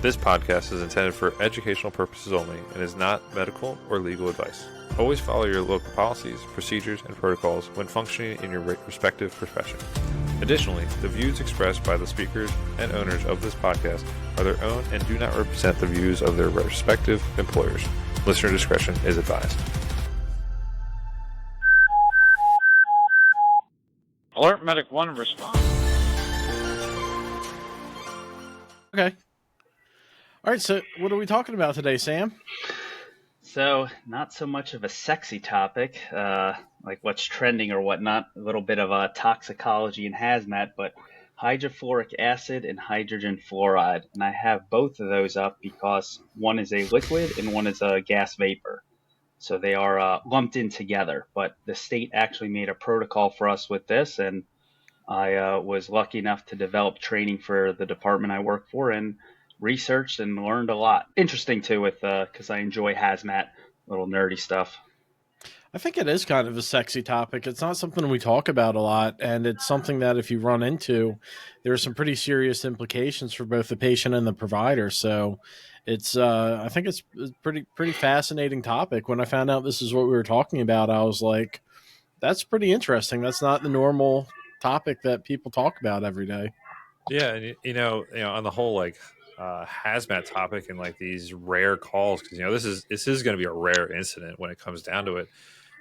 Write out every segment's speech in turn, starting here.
This podcast is intended for educational purposes only and is not medical or legal advice. Always follow your local policies, procedures, and protocols when functioning in your respective profession. Additionally, the views expressed by the speakers and owners of this podcast are their own and do not represent the views of their respective employers. Listener discretion is advised. Alert Medic 1 response. Okay. All right, so what are we talking about today, Sam? So, not so much of a sexy topic, like what's trending or whatnot, a little bit of toxicology and hazmat, but hydrofluoric acid and hydrogen fluoride. And I have both of those up because one is a liquid and one is a gas vapor. So they are lumped in together, but the state actually made a protocol for us with this, and I was lucky enough to develop training for the department I work for and researched and learned a lot. Interesting too, with because I enjoy hazmat, little nerdy stuff. I think it is kind of a sexy topic. It's not something we talk about a lot, and it's something that if you run into, there are some pretty serious implications for both the patient and the provider. So it's I think it's a pretty fascinating topic. When I found out this is what we were talking about, I was like, that's pretty interesting. That's not the normal topic that people talk about every day. Yeah, and you know, on the whole, like hazmat topic and like these rare calls, because this is going to be a rare incident when it comes down to it.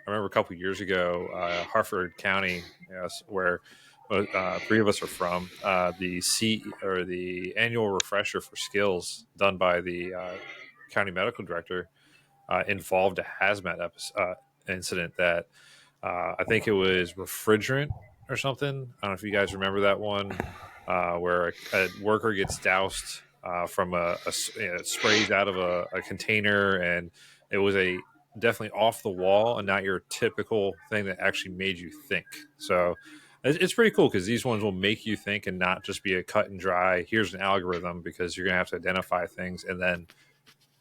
I remember a couple of years ago, Harford County, where three of us are from, the annual refresher for skills done by the county medical director involved a hazmat incident that I think it was refrigerant or something. I don't know if you guys remember that one, where a worker gets doused from it sprays out of a container, and it was definitely off the wall and not your typical thing that actually made you think. So it's pretty cool because these ones will make you think and not just be a cut and dry, here's an algorithm, because you're going to have to identify things and then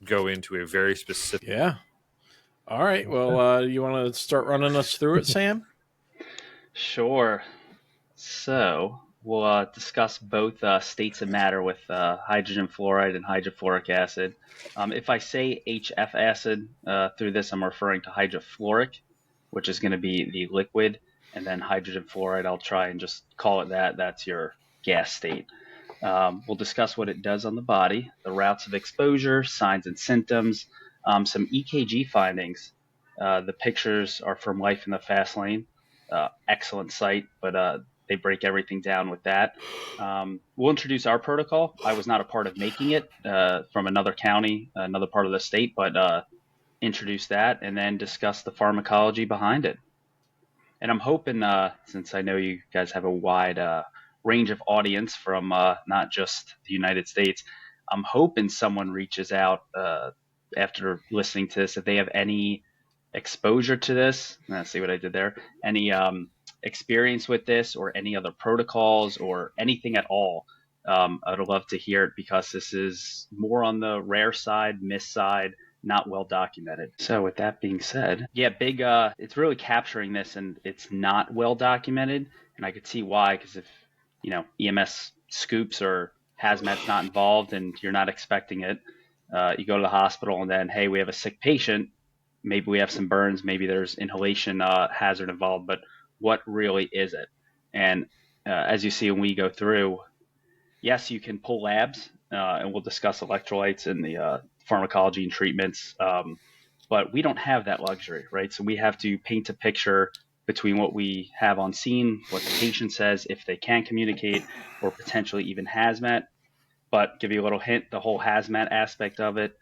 go into a very specific. Yeah. All right. Well, you want to start running us through it, Sam? Sure. So we'll discuss both states of matter with hydrogen fluoride and hydrofluoric acid. If I say HF acid through this, I'm referring to hydrofluoric, which is going to be the liquid, and then hydrogen fluoride, I'll try and just call it that. That's your gas state. We'll discuss what it does on the body, the routes of exposure, signs and symptoms, some EKG findings. The pictures are from Life in the Fast Lane. Excellent site, but they break everything down with that. We'll introduce our protocol. I was not a part of making it from another county, another part of the state, but introduce that and then discuss the pharmacology behind it. And I'm hoping, since I know you guys have a wide range of audience from not just the United States, I'm hoping someone reaches out after listening to this if they have any exposure to this. Let's see what I did there. Any experience with this or any other protocols or anything at all. I'd love to hear it because this is more on the rare side, miss side, not well documented. So with that being said, yeah, it's really capturing this, and it's not well documented, and I could see why, because if EMS scoops or hazmat's not involved and you're not expecting it, you go to the hospital and then, hey, we have a sick patient, maybe we have some burns, maybe there's inhalation hazard involved, but what really is it? And as you see when we go through, yes, you can pull labs, and we'll discuss electrolytes and the pharmacology and treatments, but we don't have that luxury, right? So we have to paint a picture between what we have on scene, what the patient says, if they can communicate, or potentially even hazmat. But give you a little hint, the whole hazmat aspect of it,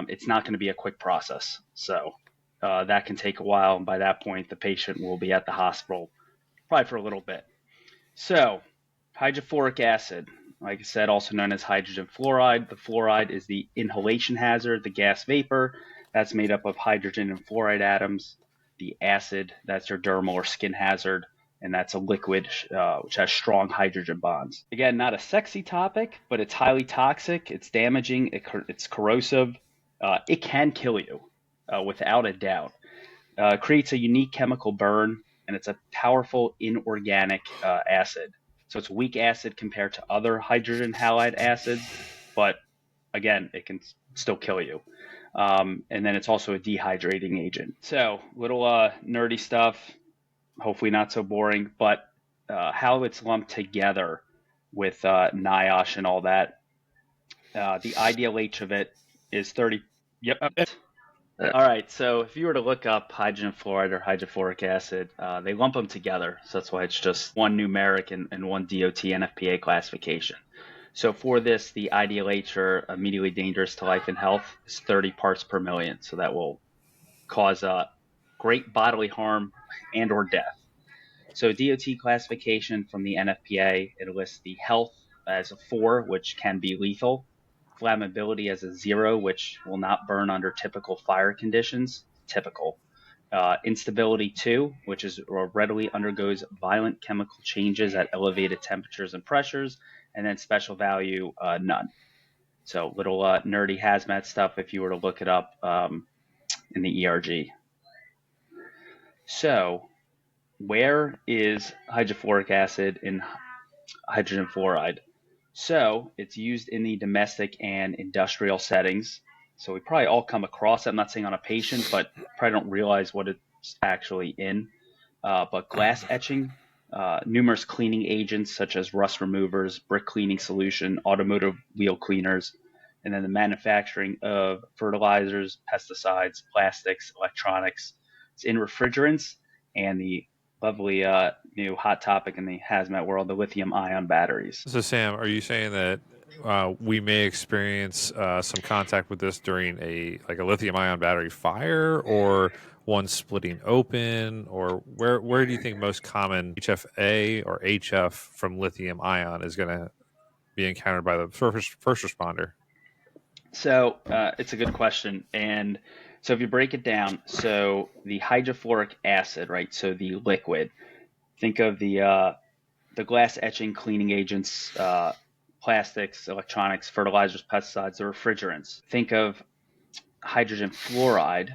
it's not going to be a quick process. So that can take a while, and by that point, the patient will be at the hospital probably for a little bit. So hydrofluoric acid, like I said, also known as hydrogen fluoride. The fluoride is the inhalation hazard, the gas vapor. That's made up of hydrogen and fluoride atoms. The acid, that's your dermal or skin hazard, and that's a liquid which has strong hydrogen bonds. Again, not a sexy topic, but it's highly toxic. It's damaging. It's corrosive. It can kill you without a doubt. It creates a unique chemical burn, and it's a powerful inorganic acid. So it's weak acid compared to other hydrogen halide acids, but again, it can still kill you. And then it's also a dehydrating agent. So little nerdy stuff, hopefully not so boring, but how it's lumped together with NIOSH and all that. The ideal H of it is 30. Yep. All right. So if you were to look up hydrogen fluoride or hydrofluoric acid, they lump them together. So that's why it's just one numeric and one DOT NFPA classification. So for this, the ideal H, or immediately dangerous to life and health, is 30 parts per million. So that will cause great bodily harm and or death. So DOT classification from the NFPA, it lists the health as a 4, which can be lethal, flammability as a 0, which will not burn under typical fire conditions, typical. Instability 2, which is readily undergoes violent chemical changes at elevated temperatures and pressures, and then special value, none. So little nerdy hazmat stuff if you were to look it up in the ERG. So where is hydrofluoric acid in hydrogen fluoride? So it's used in the domestic and industrial settings. So we probably all come across it. I'm not saying on a patient, but probably don't realize what it's actually in. But glass etching, numerous cleaning agents such as rust removers, brick cleaning solution, automotive wheel cleaners, and then the manufacturing of fertilizers, pesticides, plastics, electronics. It's in refrigerants, and the lovely new hot topic in the hazmat world, the lithium ion batteries. So, Sam, are you saying that we may experience some contact with this during a lithium ion battery fire, or one splitting open, or where do you think most common HFA or HF from lithium ion is going to be encountered by the first responder? So it's a good question. And so if you break it down, so the hydrofluoric acid, right? So the liquid, think of the glass etching cleaning agents, plastics, electronics, fertilizers, pesticides, the refrigerants. Think of hydrogen fluoride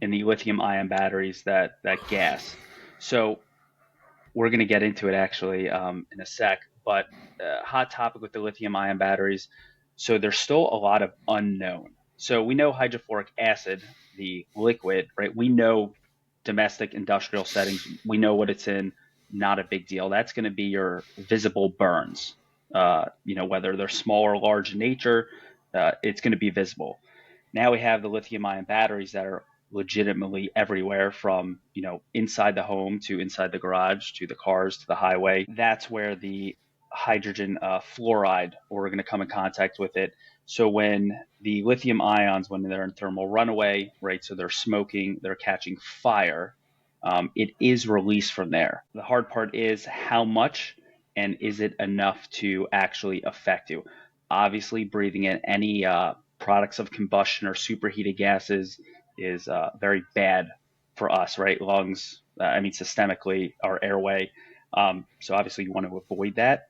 in the lithium ion batteries, that gas. So we're going to get into it actually in a sec, but hot topic with the lithium ion batteries. So there's still a lot of unknown. So we know hydrofluoric acid, the liquid, right? We know domestic industrial settings, we know what it's in, not a big deal. That's going to be your visible burns. Whether they're small or large in nature, it's going to be visible. Now we have the lithium ion batteries that are legitimately everywhere, from inside the home to inside the garage to the cars to the highway. That's where the hydrogen fluoride, or we're going to come in contact with it. So when the lithium ions, when they're in thermal runaway, right, so they're smoking, they're catching fire, it is released from there. The hard part is how much, and is it enough to actually affect you? Obviously, breathing in any products of combustion or superheated gases is very bad for us, right? Lungs, systemically, our airway. So obviously you want to avoid that.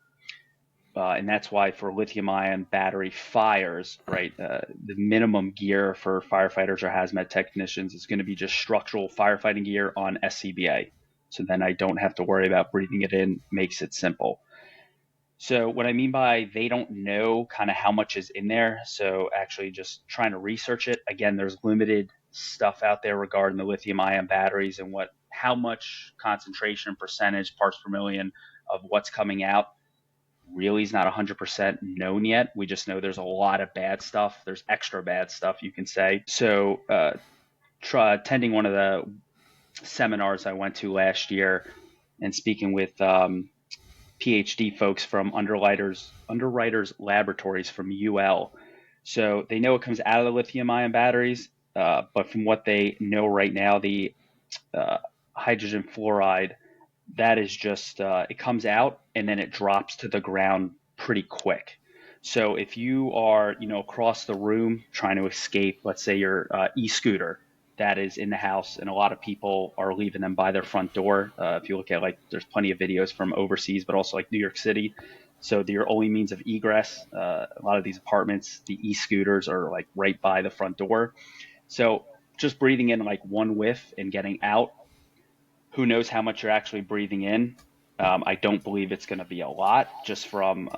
And that's why for lithium ion battery fires, right, the minimum gear for firefighters or hazmat technicians is going to be just structural firefighting gear on SCBA. So then I don't have to worry about breathing it in, makes it simple. So what I mean by they don't know kind of how much is in there, so actually just trying to research it. Again, there's limited stuff out there regarding the lithium ion batteries and how much concentration, percentage, parts per million of what's coming out really is not 100% known yet. We just know there's a lot of bad stuff. There's extra bad stuff, you can say. So attending one of the seminars I went to last year and speaking with PhD folks from Underwriters Laboratories from UL. So they know it comes out of the lithium ion batteries, but from what they know right now, the hydrogen fluoride, that is just, it comes out and then it drops to the ground pretty quick. So if you are, across the room trying to escape, let's say your e-scooter that is in the house, and a lot of people are leaving them by their front door. If you look at, there's plenty of videos from overseas, but also New York City. So your only means of egress, a lot of these apartments, the e-scooters are right by the front door. So just breathing in one whiff and getting out, who knows how much you're actually breathing in. I don't believe it's going to be a lot, just from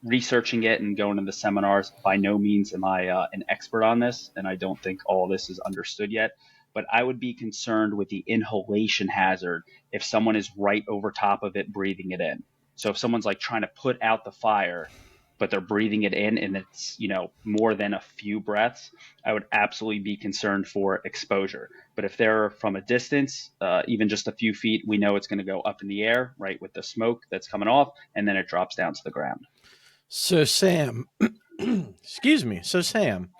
researching it and going to the seminars, by no means am I an expert on this, and I don't think all this is understood yet. But I would be concerned with the inhalation hazard if someone is right over top of it, breathing it in. So if someone's like trying to put out the fire, but they're breathing it in and it's, more than a few breaths, I would absolutely be concerned for exposure. But if they're from a distance, even just a few feet, we know it's going to go up in the air, right, with the smoke that's coming off, and then it drops down to the ground. So Sam, excuse me. So Sam,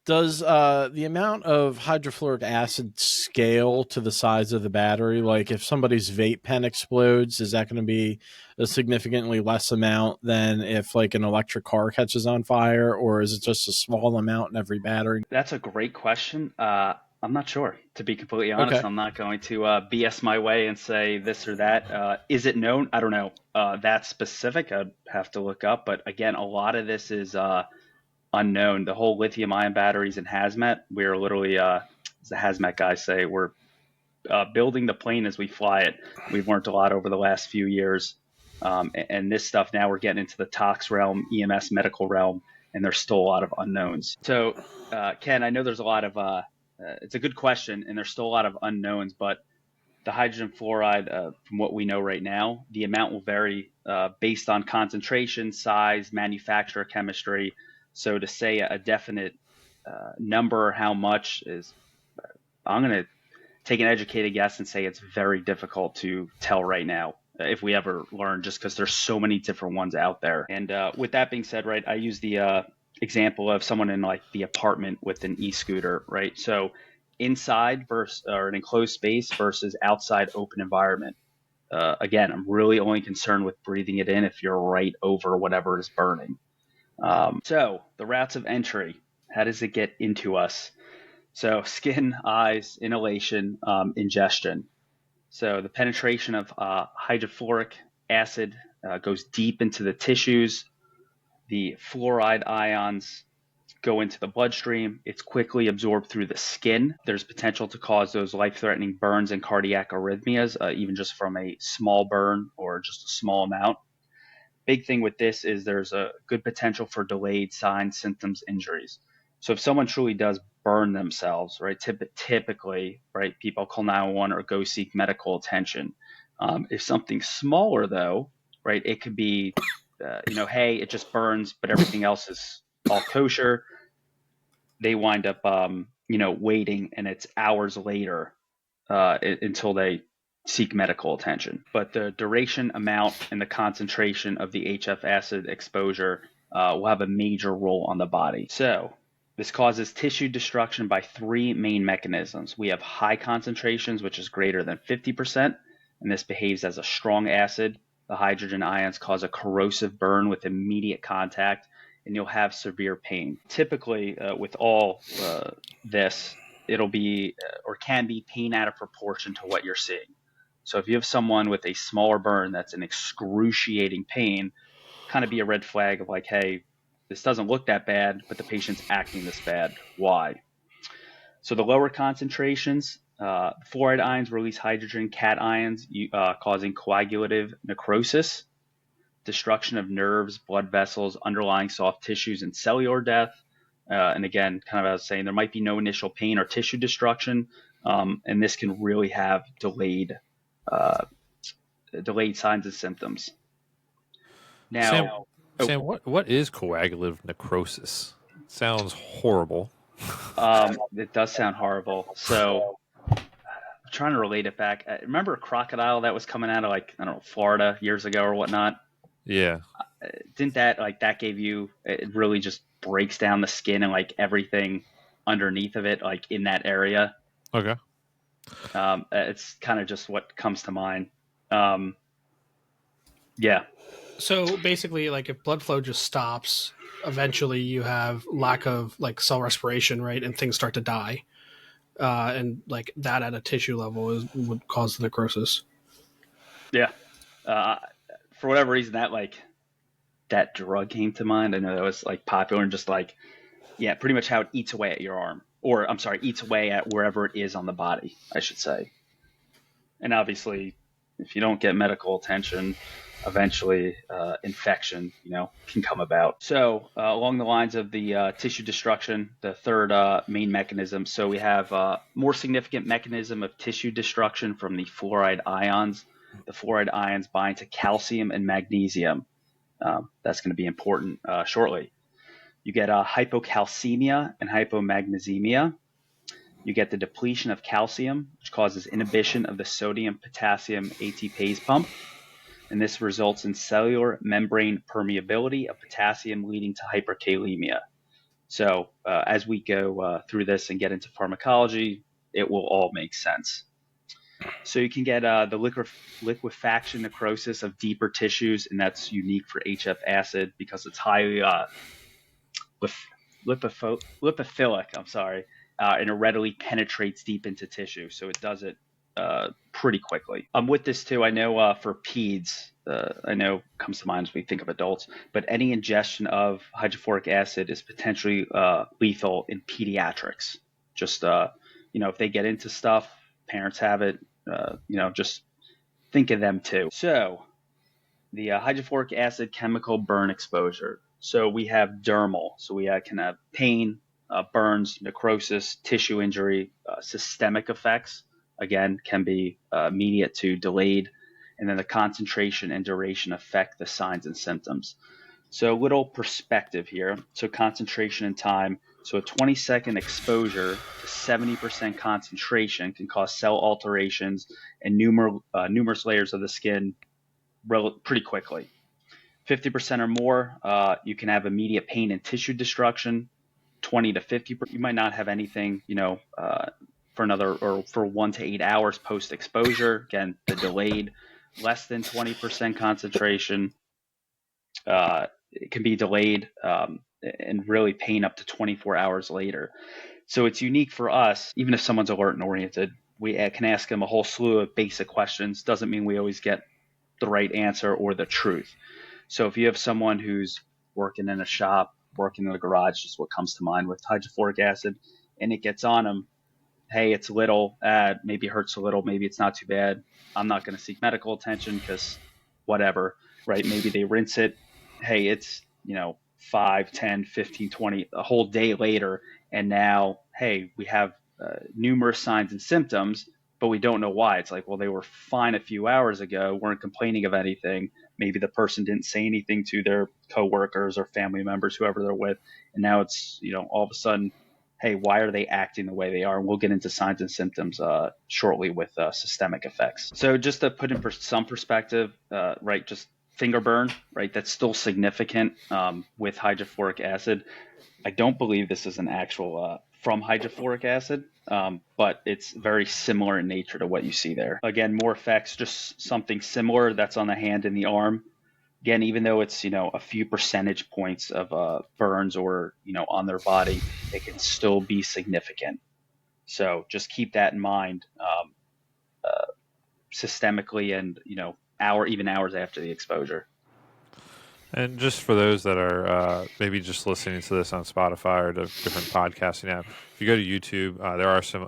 does the amount of hydrofluoric acid scale to the size of the battery? Like if somebody's vape pen explodes, is that going to be a significantly less amount than if like an electric car catches on fire, or is it just a small amount in every battery? That's a great question. I'm not sure, to be completely honest. Okay. I'm not going to BS my way and say this or that. Is it known? I don't know. That's specific. I'd have to look up. But again, a lot of this is unknown. The whole lithium ion batteries and hazmat, we're literally, as the hazmat guys say, we're building the plane as we fly it. We've learned a lot over the last few years. And this stuff, now we're getting into the tox realm, EMS medical realm, and there's still a lot of unknowns. So, Ken, I know there's a lot of, it's a good question, and there's still a lot of unknowns, but the hydrogen fluoride, from what we know right now, the amount will vary based on concentration, size, manufacturer chemistry. So to say a definite number or how much is, I'm going to take an educated guess and say it's very difficult to tell right now, if we ever learn, just because there's so many different ones out there. And with that being said, right, I use the example of someone in like the apartment with an e-scooter, right? So inside versus or an enclosed space versus outside open environment. Again, I'm really only concerned with breathing it in if you're right over whatever is burning. So the routes of entry, how does it get into us? So skin, eyes, inhalation, ingestion. So the penetration of hydrofluoric acid goes deep into the tissues. The fluoride ions go into the bloodstream. It's quickly absorbed through the skin. There's potential to cause those life-threatening burns and cardiac arrhythmias, even just from a small burn or just a small amount. Big thing with this is there's a good potential for delayed signs, symptoms, injuries. So if someone truly does burn themselves, right, typically, right, people call 911 or go seek medical attention. If something smaller, though, right, it could be, hey, it just burns, but everything else is all kosher. They wind up, waiting, and it's hours later until they seek medical attention. But the duration, amount, and the concentration of the HF acid exposure will have a major role on the body. So this causes tissue destruction by three main mechanisms. We have high concentrations, which is greater than 50%, and this behaves as a strong acid. The hydrogen ions cause a corrosive burn with immediate contact, and you'll have severe pain. Typically, with all this, it'll be or can be pain out of proportion to what you're seeing. So if you have someone with a smaller burn that's an excruciating pain, kind of be a red flag of like, hey, this doesn't look that bad, but the patient's acting this bad. Why? So the lower concentrations, fluoride ions release hydrogen cations, causing coagulative necrosis, destruction of nerves, blood vessels, underlying soft tissues, and cellular death. And again, kind of as I was saying, there might be no initial pain or tissue destruction, and this can really have delayed signs and symptoms. Now, Sam, what is coagulative necrosis? Sounds horrible. It does sound horrible. So I'm trying to relate it back. Remember a crocodile that was coming out of like, I don't know, Florida years ago or whatnot? Yeah. Didn't that gave you, it really just breaks down the skin and like everything underneath of it, like in that area. Okay. It's kind of just what comes to mind. Yeah. So basically, like if blood flow just stops, eventually you have lack of like cell respiration, right? And things start to die. And like that at a tissue level would cause the necrosis. Yeah. For whatever reason, that drug came to mind. I know that was like popular and just like, yeah, pretty much how it eats away at your arm, or I'm sorry, eats away at wherever it is on the body, I should say. And obviously, if you don't get medical attention, eventually infection, can come about. So along the lines of the tissue destruction, the third main mechanism. So we have more significant mechanism of tissue destruction from the fluoride ions. The fluoride ions bind to calcium and magnesium. That's going to be important shortly. You get hypocalcemia and hypomagnesemia. You get the depletion of calcium, which causes inhibition of the sodium-potassium ATPase pump. And this results in cellular membrane permeability of potassium, leading to hyperkalemia. So as we go through this and get into pharmacology, it will all make sense. So you can get the liquefaction necrosis of deeper tissues, and that's unique for HF acid because it's highly lipophilic, and it readily penetrates deep into tissue. So it does it pretty quickly. With this too, I know for peds, I know comes to mind as we think of adults, but any ingestion of hydrofluoric acid is potentially lethal in pediatrics. Just, if they get into stuff, parents have it, just think of them too. So the hydrofluoric acid chemical burn exposure. So we have dermal. So we can have pain, burns, necrosis, tissue injury, systemic effects. Again, can be immediate to delayed. And then the concentration and duration affect the signs and symptoms. So a little perspective here. So concentration and time. So a 20-second exposure to 70% concentration can cause cell alterations and numerous layers of the skin pretty quickly. 50% or more, you can have immediate pain and tissue destruction. 20 to 50%, you might not have anything, for 1 to 8 hours post exposure. Again, the delayed, less than 20% concentration, it can be delayed and really pain up to 24 hours later. So it's unique for us, even if someone's alert and oriented, we can ask them a whole slew of basic questions. Doesn't mean we always get the right answer or the truth. So if you have someone who's working in a shop, working in a garage, just what comes to mind with hydrofluoric acid, and it gets on them, hey, it's little, maybe it hurts a little, maybe it's not too bad. I'm not going to seek medical attention because whatever, right? Maybe they rinse it. Hey, it's, 5, 10, 15, 20, a whole day later. And now, hey, we have numerous signs and symptoms, but we don't know why. It's like, well, they were fine a few hours ago, weren't complaining of anything. Maybe the person didn't say anything to their coworkers or family members, whoever they're with. And now it's, all of a sudden, hey, why are they acting the way they are? And we'll get into signs and symptoms shortly with systemic effects. So just to put in some perspective, right, just finger burn, right, that's still significant with hydrofluoric acid. I don't believe this is an actual from hydrofluoric acid, but it's very similar in nature to what you see there. Again, more effects, just something similar that's on the hand and the arm. Again, even though it's, a few percentage points of burns or, on their body, it can still be significant. So just keep that in mind systemically and, even hours after the exposure. And just for those that are maybe just listening to this on Spotify or the different podcasting app, if you go to YouTube,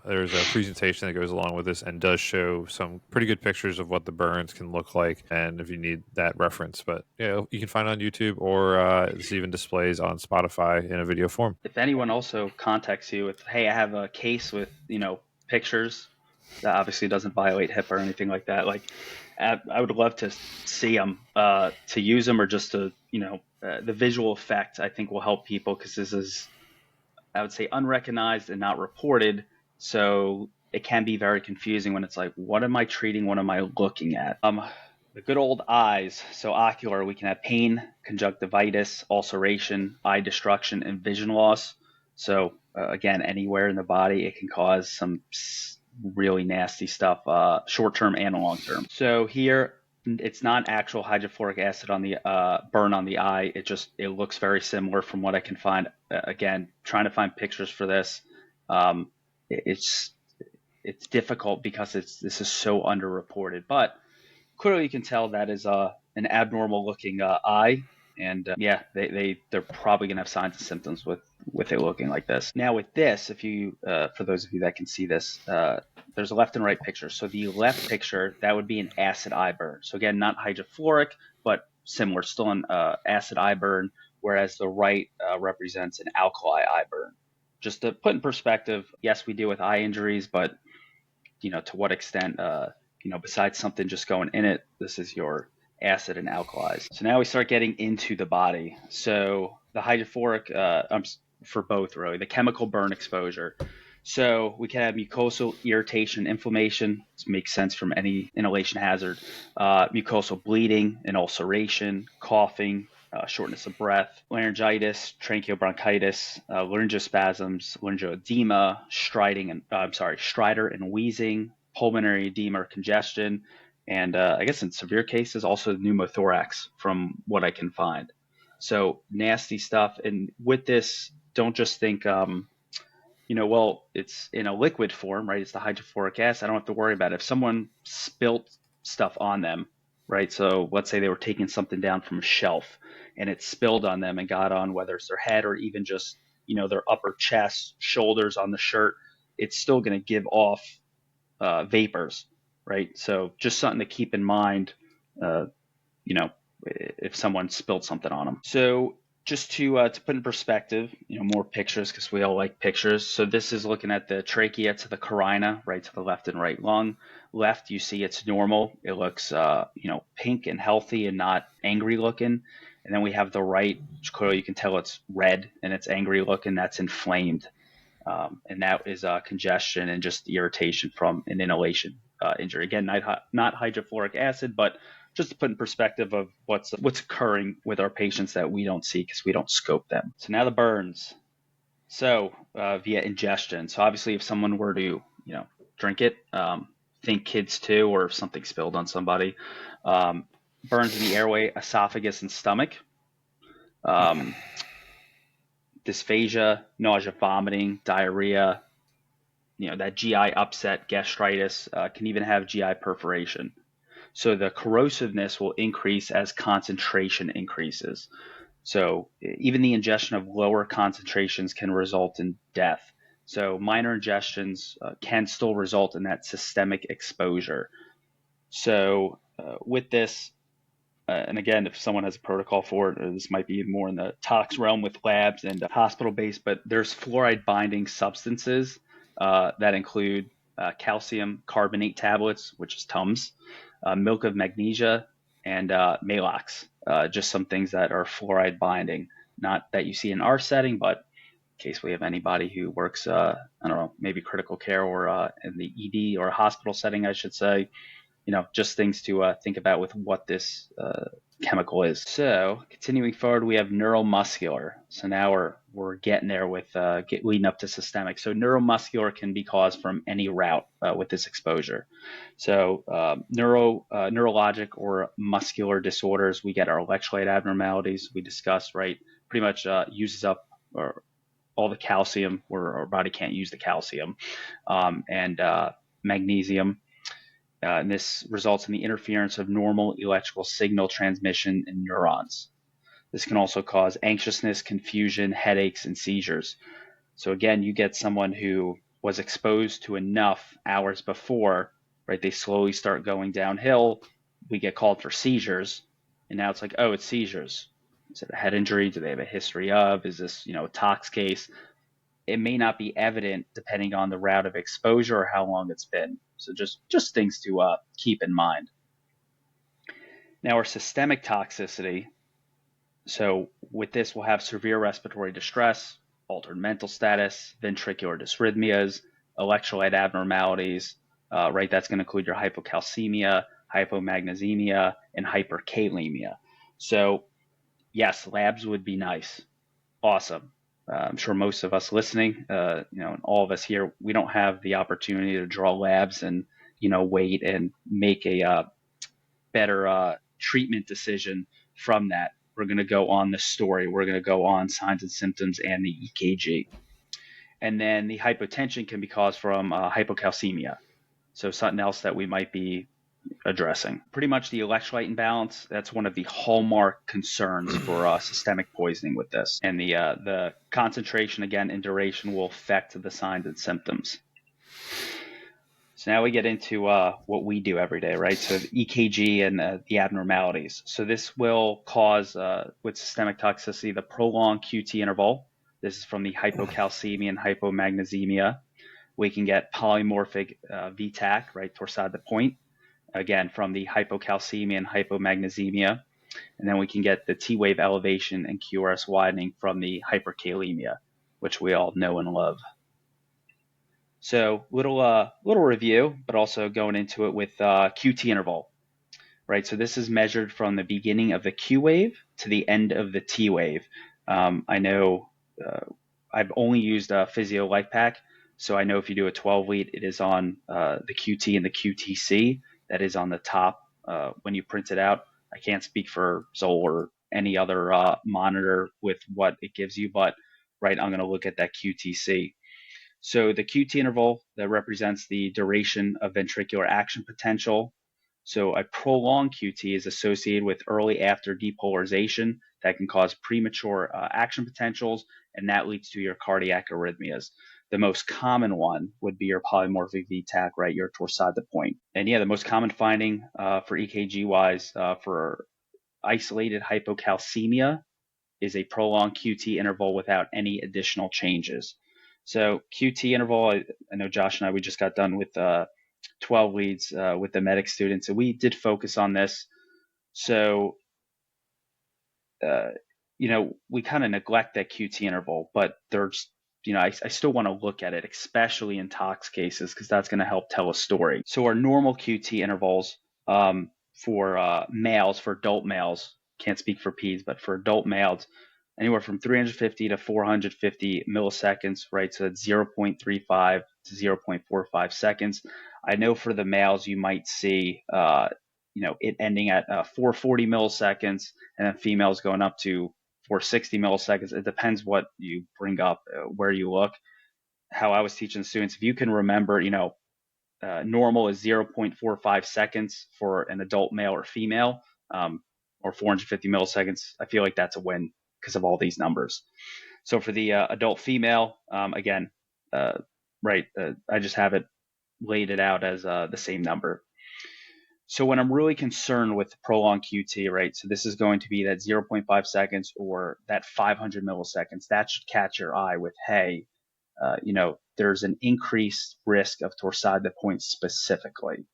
there's a presentation that goes along with this and does show some pretty good pictures of what the burns can look like. And if you need that reference, but you can find it on YouTube or it's even displays on Spotify in a video form. If anyone also contacts you with, hey, I have a case with pictures, that obviously doesn't violate HIPAA or anything like that. Like, I would love to see them, to use them, or just to, the visual effect, I think will help people because this is, I would say, unrecognized and not reported. So it can be very confusing when it's like, what am I treating? What am I looking at? The good old eyes. So ocular, we can have pain, conjunctivitis, ulceration, eye destruction, and vision loss. So again, anywhere in the body, it can cause some really nasty stuff, short-term and long-term. So here, it's not actual hydrofluoric acid on the burn on the eye. It looks very similar from what I can find. Again, trying to find pictures for this, it's difficult because this is so underreported. But clearly, you can tell that is an abnormal-looking eye. And they're probably going to have signs and symptoms with it looking like this. Now with this, if you, for those of you that can see this, there's a left and right picture. So the left picture, that would be an acid eye burn. So again, not hydrofluoric, but similar, still an acid eye burn, whereas the right represents an alkali eye burn. Just to put in perspective, yes, we deal with eye injuries, but to what extent, besides something just going in it, this is your acid and alkalis. So now we start getting into the body. So the hydrofluoric, for both really, the chemical burn exposure. So we can have mucosal irritation, inflammation. This makes sense from any inhalation hazard. Mucosal bleeding and ulceration, coughing, shortness of breath, laryngitis, tracheobronchitis, laryngospasms, laryngoedema, stridor and wheezing, pulmonary edema or congestion, and I guess in severe cases also pneumothorax from what I can find. So nasty stuff. And with this, don't just think, it's in a liquid form, right? It's the hydrofluoric acid. I don't have to worry about it. If someone spilt stuff on them, right? So let's say they were taking something down from a shelf and it spilled on them and got on whether it's their head or even just, their upper chest, shoulders, on the shirt, it's still going to give off vapors, right? So just something to keep in mind, if someone spilled something on them. So just to put in perspective, more pictures because we all like pictures. So this is looking at the trachea to the carina, right to the left and right lung. Left, you see it's normal. It looks, pink and healthy and not angry looking. And then we have the right, which clearly you can tell it's red and it's angry looking. That's inflamed. And that is congestion and just irritation from an inhalation injury. Again, not hydrofluoric acid, but just to put in perspective of what's occurring with our patients that we don't see because we don't scope them. So now the burns. So via ingestion. So obviously if someone were to, drink it, think kids too, or if something spilled on somebody, burns in the airway, esophagus, and stomach. Dysphagia, nausea, vomiting, diarrhea, that GI upset, gastritis, can even have GI perforation. So the corrosiveness will increase as concentration increases. So even the ingestion of lower concentrations can result in death. So minor ingestions can still result in that systemic exposure. So with this, and again, if someone has a protocol for it, this might be more in the tox realm with labs and hospital-based, but there's fluoride binding substances that include calcium carbonate tablets, which is Tums, milk of magnesia, and Malox, just some things that are fluoride binding. Not that you see in our setting, but in case we have anybody who works, maybe critical care or in the ED or hospital setting, I should say, just things to think about with what this chemical is. So continuing forward, we have neuromuscular. So now we're getting there with leading up to systemic. So neuromuscular can be caused from any route with this exposure. So neurologic or muscular disorders, we get our electrolyte abnormalities. We discussed, right, pretty much uses up all the calcium, where our body can't use the calcium, and magnesium. And this results in the interference of normal electrical signal transmission in neurons. This can also cause anxiousness, confusion, headaches, and seizures. So again, you get someone who was exposed to enough hours before, right? They slowly start going downhill. We get called for seizures. And now it's like, oh, it's seizures. Is it a head injury? Do they have a history of? Is this, a tox case? It may not be evident depending on the route of exposure or how long it's been. So just things to keep in mind. Now our systemic toxicity. So with this, we'll have severe respiratory distress, altered mental status, ventricular dysrhythmias, electrolyte abnormalities, right? That's going to include your hypocalcemia, hypomagnesemia, and hyperkalemia. So yes, labs would be nice. Awesome. I'm sure most of us listening, and all of us here, we don't have the opportunity to draw labs and, wait and make a better treatment decision from that. We're going to go on the story. We're going to go on signs and symptoms and the EKG. And then the hypotension can be caused from hypocalcemia. So something else that we might be addressing. Pretty much the electrolyte imbalance, that's one of the hallmark concerns for systemic poisoning with this. And the concentration, again, and duration will affect the signs and symptoms. So now we get into what we do every day, right? So the EKG and the abnormalities. So this will cause, with systemic toxicity, the prolonged QT interval. This is from the hypocalcemia and hypomagnesemia. We can get polymorphic VTAC, right, torsade de pointe, again, from the hypocalcemia and hypomagnesemia. And then we can get the T-wave elevation and QRS widening from the hyperkalemia, which we all know and love. So little review, but also going into it with QT interval, right? So this is measured from the beginning of the Q wave to the end of the T wave. I know I've only used a Physio Life Pack, so I know if you do a 12 lead, it is on the QT and the QTC. That is on the top when you print it out. I can't speak for Zoll or any other monitor with what it gives you, but right, I'm going to look at that QTC. So the QT interval that represents the duration of ventricular action potential. So a prolonged QT is associated with early after depolarization that can cause premature action potentials, and that leads to your cardiac arrhythmias. The most common one would be your polymorphic VTAC, right, your torsade de pointe. And yeah, the most common finding for EKG wise for isolated hypocalcemia is a prolonged QT interval without any additional changes. So QT interval, I know Josh and I, we just got done with 12 leads with the medic students, and we did focus on this. So, we kind of neglect that QT interval, but there's, I still want to look at it, especially in tox cases, because that's going to help tell a story. So our normal QT intervals for males, for adult males, can't speak for peds, but for adult males, anywhere from 350 to 450 milliseconds, right? So that's 0.35 to 0.45 seconds. I know for the males, you might see, it ending at 440 milliseconds, and then females going up to 460 milliseconds. It depends what you bring up, where you look. How I was teaching the students, if you can remember, normal is 0.45 seconds for an adult male or female, or 450 milliseconds. I feel like that's a win because of all these numbers. So for the adult female, again, I just have it laid it out as the same number. So when I'm really concerned with prolonged QT, right, so this is going to be that 0.5 seconds or that 500 milliseconds. That should catch your eye with, hey, there's an increased risk of torsade de pointe specifically.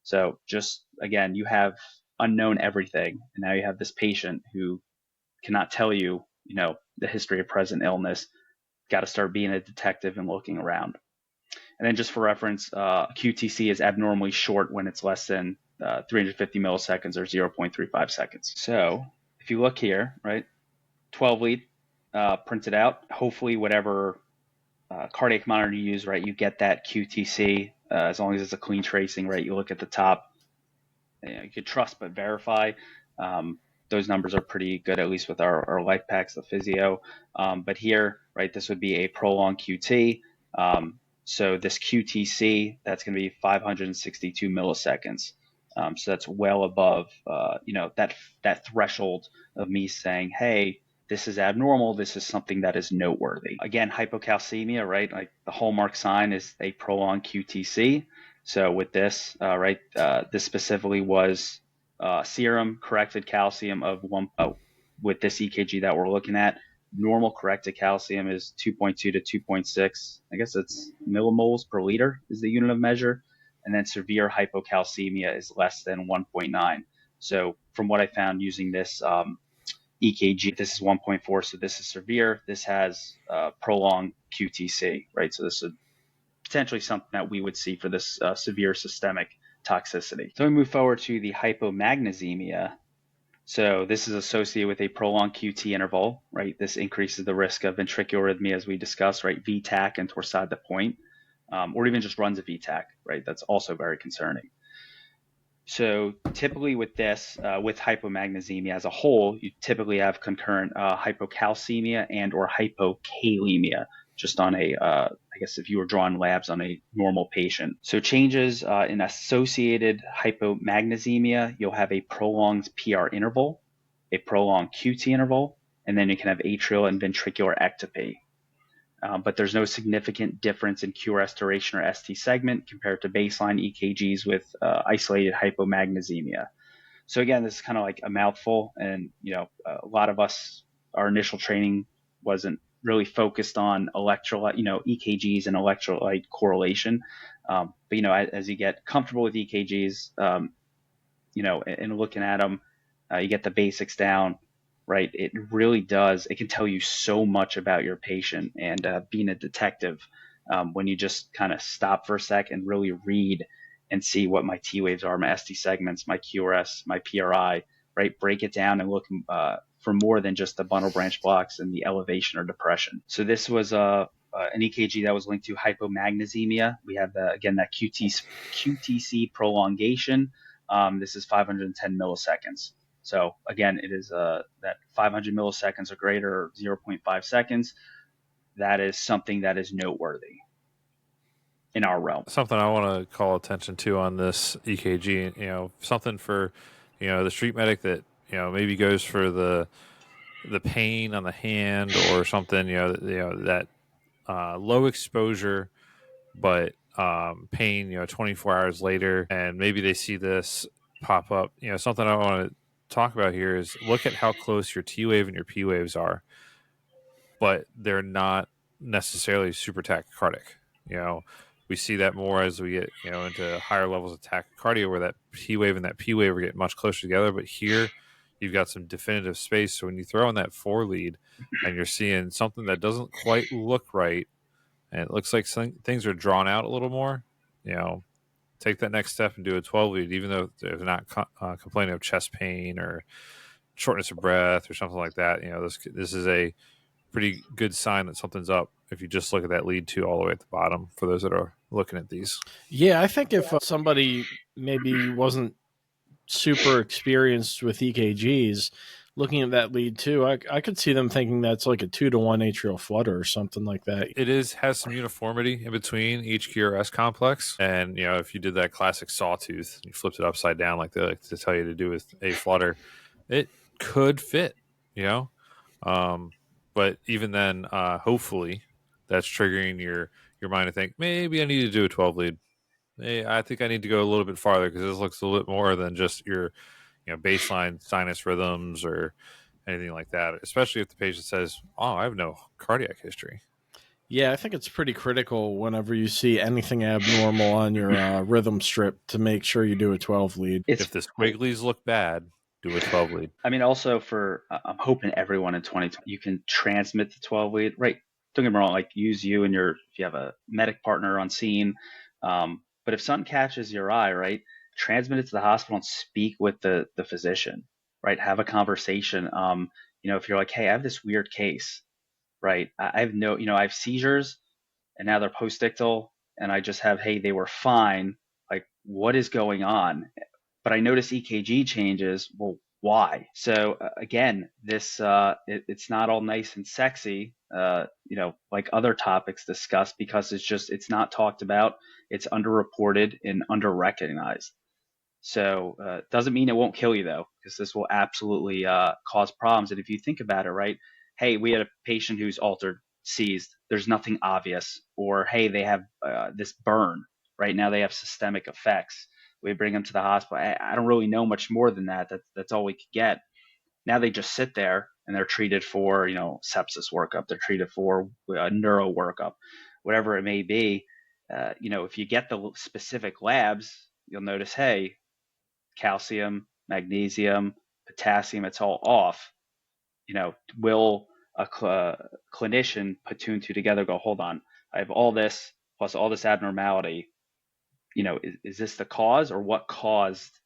So just, again, you have unknown everything, and now you have this patient who cannot tell you, the history of present illness. Got to start being a detective and looking around. And then just for reference, QTC is abnormally short when it's less than 350 milliseconds or 0.35 seconds. So if you look here, right, 12 lead printed out, hopefully whatever cardiac monitor you use, right, you get that QTC as long as it's a clean tracing, right, you look at the top, you could trust but verify. Those numbers are pretty good, at least with our life packs, the physio. But here, right, this would be a prolonged QT. So this QTC, that's going to be 562 milliseconds. So that's well above, that threshold of me saying, hey, this is abnormal. This is something that is noteworthy. Again, hypocalcemia, right? Like the hallmark sign is a prolonged QTC. So with this, this specifically was serum corrected calcium of with this EKG that we're looking at. Normal corrected calcium is 2.2 to 2.6. I guess it's millimoles per liter is the unit of measure. And then severe hypocalcemia is less than 1.9. So from what I found using this EKG, this is 1.4. So this is severe. This has prolonged QTC, right? So this is potentially something that we would see for this severe systemic toxicity. So we move forward to the hypomagnesemia. So this is associated with a prolonged QT interval, right? This increases the risk of ventricular arrhythmia, as we discussed, right? VTAC and torsade de pointe, or even just runs of VTAC, right? That's also very concerning. So typically with this, with hypomagnesemia as a whole, you typically have concurrent hypocalcemia and or hypokalemia, just on a, I guess if you were drawing labs on a normal patient. So changes in associated hypomagnesemia, you'll have a prolonged PR interval, a prolonged QT interval, and then you can have atrial and ventricular ectopy. but there's no significant difference in QRS duration or ST segment compared to baseline EKGs with isolated hypomagnesemia. So again, this is kind of like a mouthful, and a lot of us, our initial training wasn't really focused on electrolyte, EKGs and electrolyte correlation. But as you get comfortable with EKGs, and looking at them, you get the basics down, right? It really does. It can tell you so much about your patient, and being a detective, when you just kind of stop for a sec and really read and see what my T waves are, my ST segments, my QRS, my PRI, right? Break it down and look for more than just the bundle branch blocks and the elevation or depression. So this was an EKG that was linked to hypomagnesemia. We have again that QTC prolongation. This is 510 milliseconds. So again, it is that 500 milliseconds or greater, or 0.5 seconds. That is something that is noteworthy in our realm. Something I want to call attention to on this EKG, something for, the street medic that, maybe goes for the pain on the hand or something, that low exposure, but pain, 24 hours later, and maybe they see this pop up. Something I want to talk about here is look at how close your T wave and your P waves are, but they're not necessarily super tachycardic. We see that more as we get, into higher levels of tachycardia, where that T wave and that P wave are getting much closer together. But here, you've got some definitive space. So when you throw in that 4 lead and you're seeing something that doesn't quite look right, and it looks like things are drawn out a little more, take that next step and do a 12 lead, even though they're not complaining of chest pain or shortness of breath or something like that. This is a pretty good sign that something's up if you just look at that lead 2 all the way at the bottom, for those that are looking at these. Yeah, I think if somebody maybe wasn't super experienced with EKGs, looking at that lead 2, I could see them thinking that's like a 2-to-1 atrial flutter or something like that. It has some uniformity in between each QRS complex, and if you did that classic sawtooth, you flipped it upside down like they like to tell you to do with a flutter, it could fit. But even then, hopefully, that's triggering your mind to think, maybe I need to do a 12 lead. Hey, I think I need to go a little bit farther, because this looks a little bit more than just your baseline sinus rhythms or anything like that, especially if the patient says, oh, I have no cardiac history. Yeah, I think it's pretty critical whenever you see anything abnormal on your rhythm strip to make sure you do a 12 lead. If the squigglies look bad, do a 12 lead. I mean, also I'm hoping everyone in 2020, you can transmit the 12 lead, right? Don't get me wrong, like use you and if you have a medic partner on scene. But if something catches your eye, right, transmit it to the hospital and speak with the physician, right? Have a conversation. If you're like, hey, I have this weird case, right? I have seizures and now they're postictal, and I just have, hey, they were fine. Like, what is going on? But I notice EKG changes. Well, why? So again, this it's not all nice and sexy, like other topics discussed, because it's not talked about. It's underreported and underrecognized. So doesn't mean it won't kill you, though, because this will absolutely cause problems. And if you think about it, right? Hey, we had a patient who's altered, seized. There's nothing obvious. Or hey, they have this burn. Right now they have systemic effects. We bring them to the hospital. I don't really know much more than that. That's all we could get. Now they just sit there and they're treated for sepsis workup. They're treated for neuro workup, whatever it may be. If you get the specific labs, you'll notice, hey, calcium, magnesium, potassium, it's all off. Will a clinician put 2 and 2 together, go, hold on, I have all this plus all this abnormality. Is this the cause, or what caused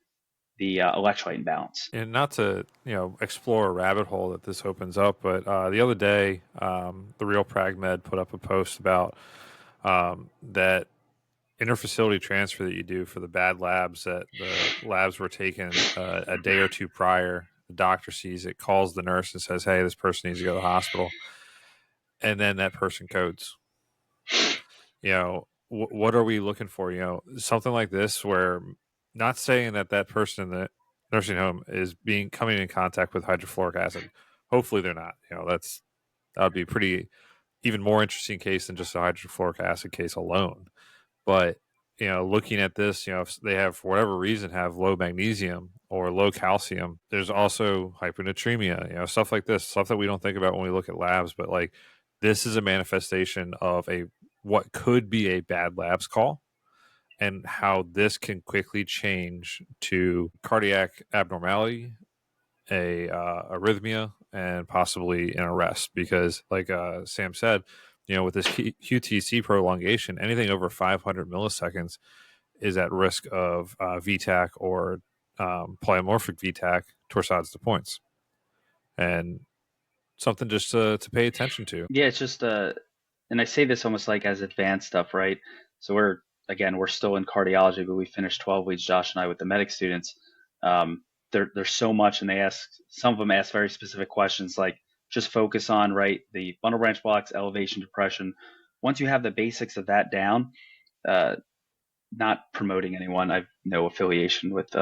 the electrolyte imbalance? And not to, explore a rabbit hole that this opens up, but the other day, the Real PragMed put up a post about that interfacility transfer that you do for the bad labs, that the labs were taken a day or 2 prior. The doctor sees it, calls the nurse and says, hey, this person needs to go to the hospital. And then that person codes. What are we looking for? Something like this, where, not saying that person in the nursing home is coming in contact with hydrofluoric acid. Hopefully they're not. That would be pretty even more interesting case than just a hydrofluoric acid case alone. But looking at this, if they have, for whatever reason, have low magnesium or low calcium, there's also hyponatremia, stuff like this, stuff that we don't think about when we look at labs. But like, this is a manifestation of what could be a bad labs call, and how this can quickly change to cardiac abnormality, a arrhythmia, and possibly an arrest. Because, like Sam said, with this QTC prolongation, anything over 500 milliseconds is at risk of VTAC or polymorphic VTAC, torsades de points, and something just to pay attention to. Yeah, it's just and I say this almost like as advanced stuff, right? So we're still in cardiology, but we finished 12 weeks, Josh and I, with the medic students. There's so much, and some of them ask very specific questions, like just focus on, right, the bundle branch blocks, elevation, depression. Once you have the basics of that down, not promoting anyone, I've no affiliation with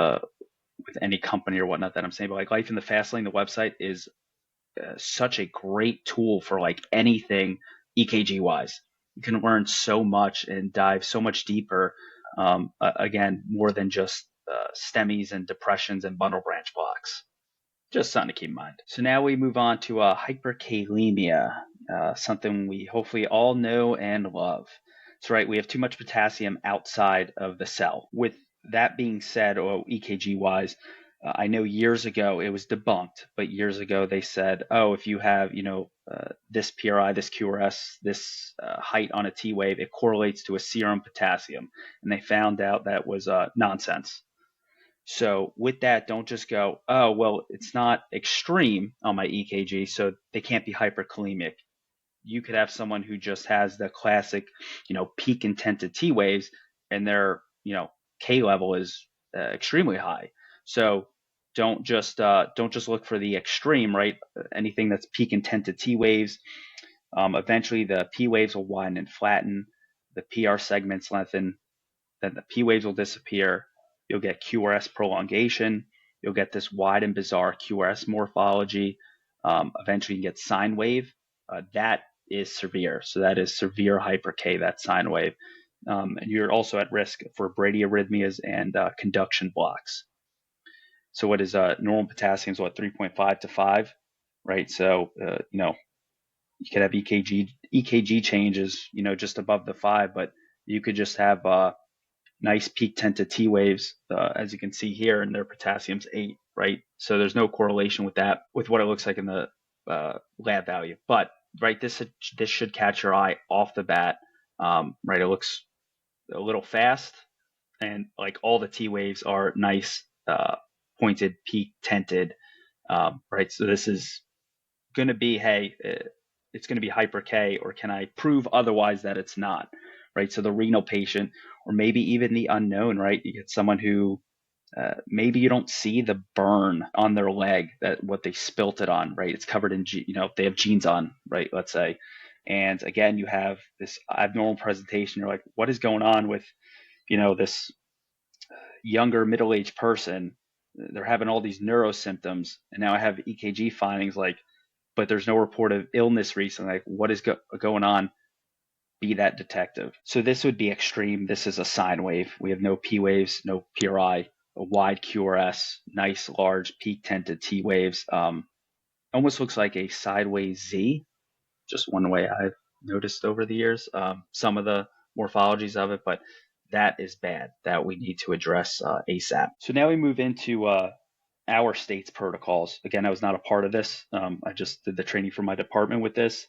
any company or whatnot that I'm saying, but like Life in the Fast Lane, the website is such a great tool for like anything EKG wise. You can learn so much and dive so much deeper. Again, more than just STEMIs and depressions and bundle branch blocks. Just something to keep in mind. So now we move on to hyperkalemia, something we hopefully all know and love. That's right, we have too much potassium outside of the cell. With that being said, or EKG wise, I know years ago it was debunked, but years ago they said, oh, if you have, this PRI, this QRS, this height on a T wave, it correlates to a serum potassium. And they found out that was nonsense. So with that, don't just go, oh, well, it's not extreme on my EKG, so they can't be hyperkalemic. You could have someone who just has the classic, peak intended T waves, and their, K level is extremely high. So don't just look for the extreme, right? Anything that's peak intended T waves. Eventually, the P waves will widen and flatten. The PR segments lengthen. Then the P waves will disappear. You'll get QRS prolongation. You'll get this wide and bizarre QRS morphology. Eventually, you get sine wave. That is severe. So that is severe hyper K, that sine wave. And you're also at risk for bradyarrhythmias and conduction blocks. So what is normal potassium is 3.5 to 5, right? So, you could have EKG changes, just above the 5, but you could just have nice peak 10 to T waves, as you can see here, and their potassium's 8, right? So there's no correlation with that, with what it looks like in the lab value. But, right, this should catch your eye off the bat, right? It looks a little fast, and like all the T waves are nice, pointed, peak tented, right? So this is going to be, hey, it's going to be hyper K, or can I prove otherwise that it's not, right? So the renal patient, or maybe even the unknown, right? You get someone who maybe you don't see the burn on their leg, that what they spilt it on, right? It's covered in, they have jeans on, right? Let's say. And again, you have this abnormal presentation. You're like, what is going on with, this younger middle-aged person? They're having all these neuro symptoms, and now I have EKG findings, like, but there's no report of illness recently. Like, what is going on? Be that detective. So this would be extreme. This is a sine wave. We have no P waves, no PRI, a wide QRS, nice large peak tented T waves. Almost looks like a sideways Z, just one way I've noticed over the years. Some of the morphologies of it, but that is bad. That we need to address ASAP. So now we move into our state's protocols. Again, I was not a part of this. I just did the training for my department with this.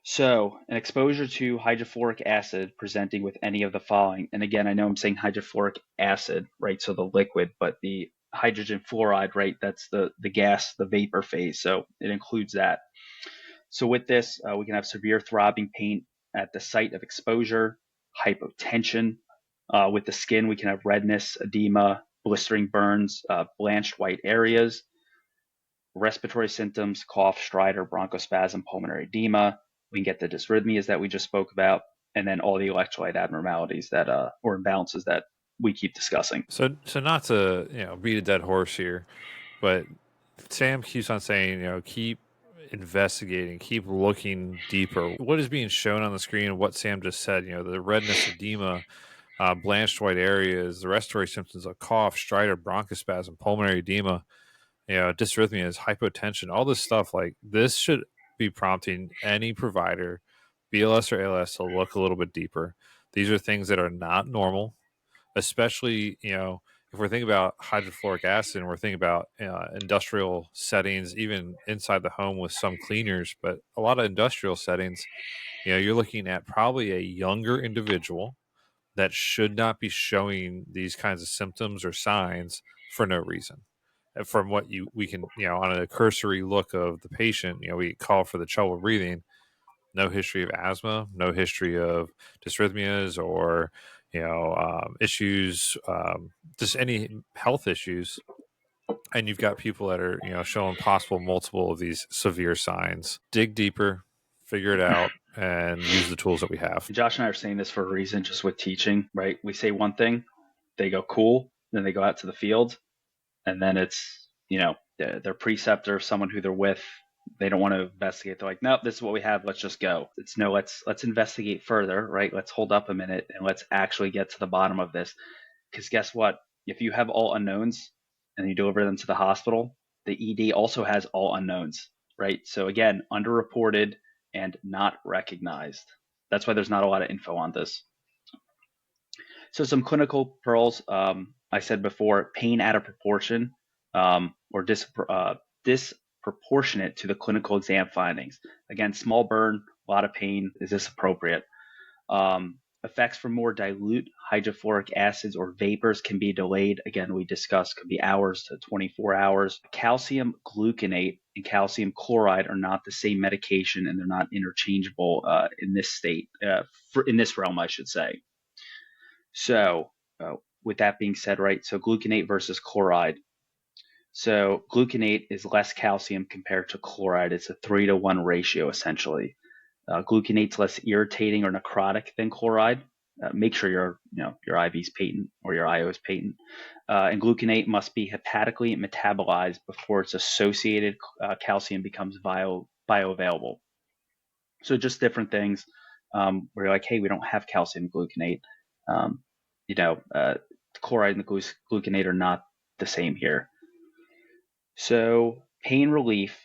So an exposure to hydrofluoric acid presenting with any of the following. And again, I know I'm saying hydrofluoric acid, right? So the liquid, but the hydrogen fluoride, right? That's the gas, the vapor phase. So it includes that. So with this, we can have severe throbbing pain at the site of exposure, hypotension. With the skin, we can have redness, edema, blistering burns, blanched white areas, respiratory symptoms, cough, stridor, bronchospasm, pulmonary edema. We can get the dysrhythmias that we just spoke about, and then all the electrolyte abnormalities that or imbalances that we keep discussing. So not to beat a dead horse here, but Sam keeps on saying keep investigating, keep looking deeper. What is being shown on the screen and what Sam just said, the redness, edema, blanched white areas, the respiratory symptoms of cough, stridor, bronchospasm, pulmonary edema, dysrhythmias, hypotension, all this stuff, like this should be prompting any provider, BLS or ALS, to look a little bit deeper. These are things that are not normal, especially, if we're thinking about hydrofluoric acid and we're thinking about industrial settings, even inside the home with some cleaners, but a lot of industrial settings, you're looking at probably a younger individual that should not be showing these kinds of symptoms or signs for no reason. From what we can, on a cursory look of the patient, we call for the trouble breathing, no history of asthma, no history of dysrhythmias or, issues, just any health issues. And you've got people that are, showing possible multiple of these severe signs. Dig deeper, figure it out, and use the tools that we have. Josh and I are saying this for a reason, just with teaching, right? We say one thing, they go cool, then they go out to the field, and then it's, their preceptor, someone who they're with, they don't want to investigate. They're like, nope, this is what we have. Let's just go. It's no, let's investigate further, right? Let's hold up a minute and let's actually get to the bottom of this. Because guess what? If you have all unknowns and you deliver them to the hospital, the ED also has all unknowns, right? So again, underreported and not recognized. That's why there's not a lot of info on this. So some clinical pearls. I said before, pain out of proportion or disproportionate to the clinical exam findings. Again, small burn, a lot of pain. Is this appropriate? Effects from more dilute hydrofluoric acids or vapors can be delayed. Again, we discussed could be hours to 24 hours. Calcium gluconate and calcium chloride are not the same medication, and they're not interchangeable in this state, in this realm, I should say. So with that being said, right, so gluconate versus chloride. So gluconate is less calcium compared to chloride. It's a 3-to-1 ratio, essentially. Gluconate's less irritating or necrotic than chloride. Make sure your IV's patent or your IO is patent. And gluconate must be hepatically metabolized before its associated calcium becomes bioavailable. So just different things where you're like, hey, we don't have calcium gluconate. Chloride and the gluconate are not the same here. So pain relief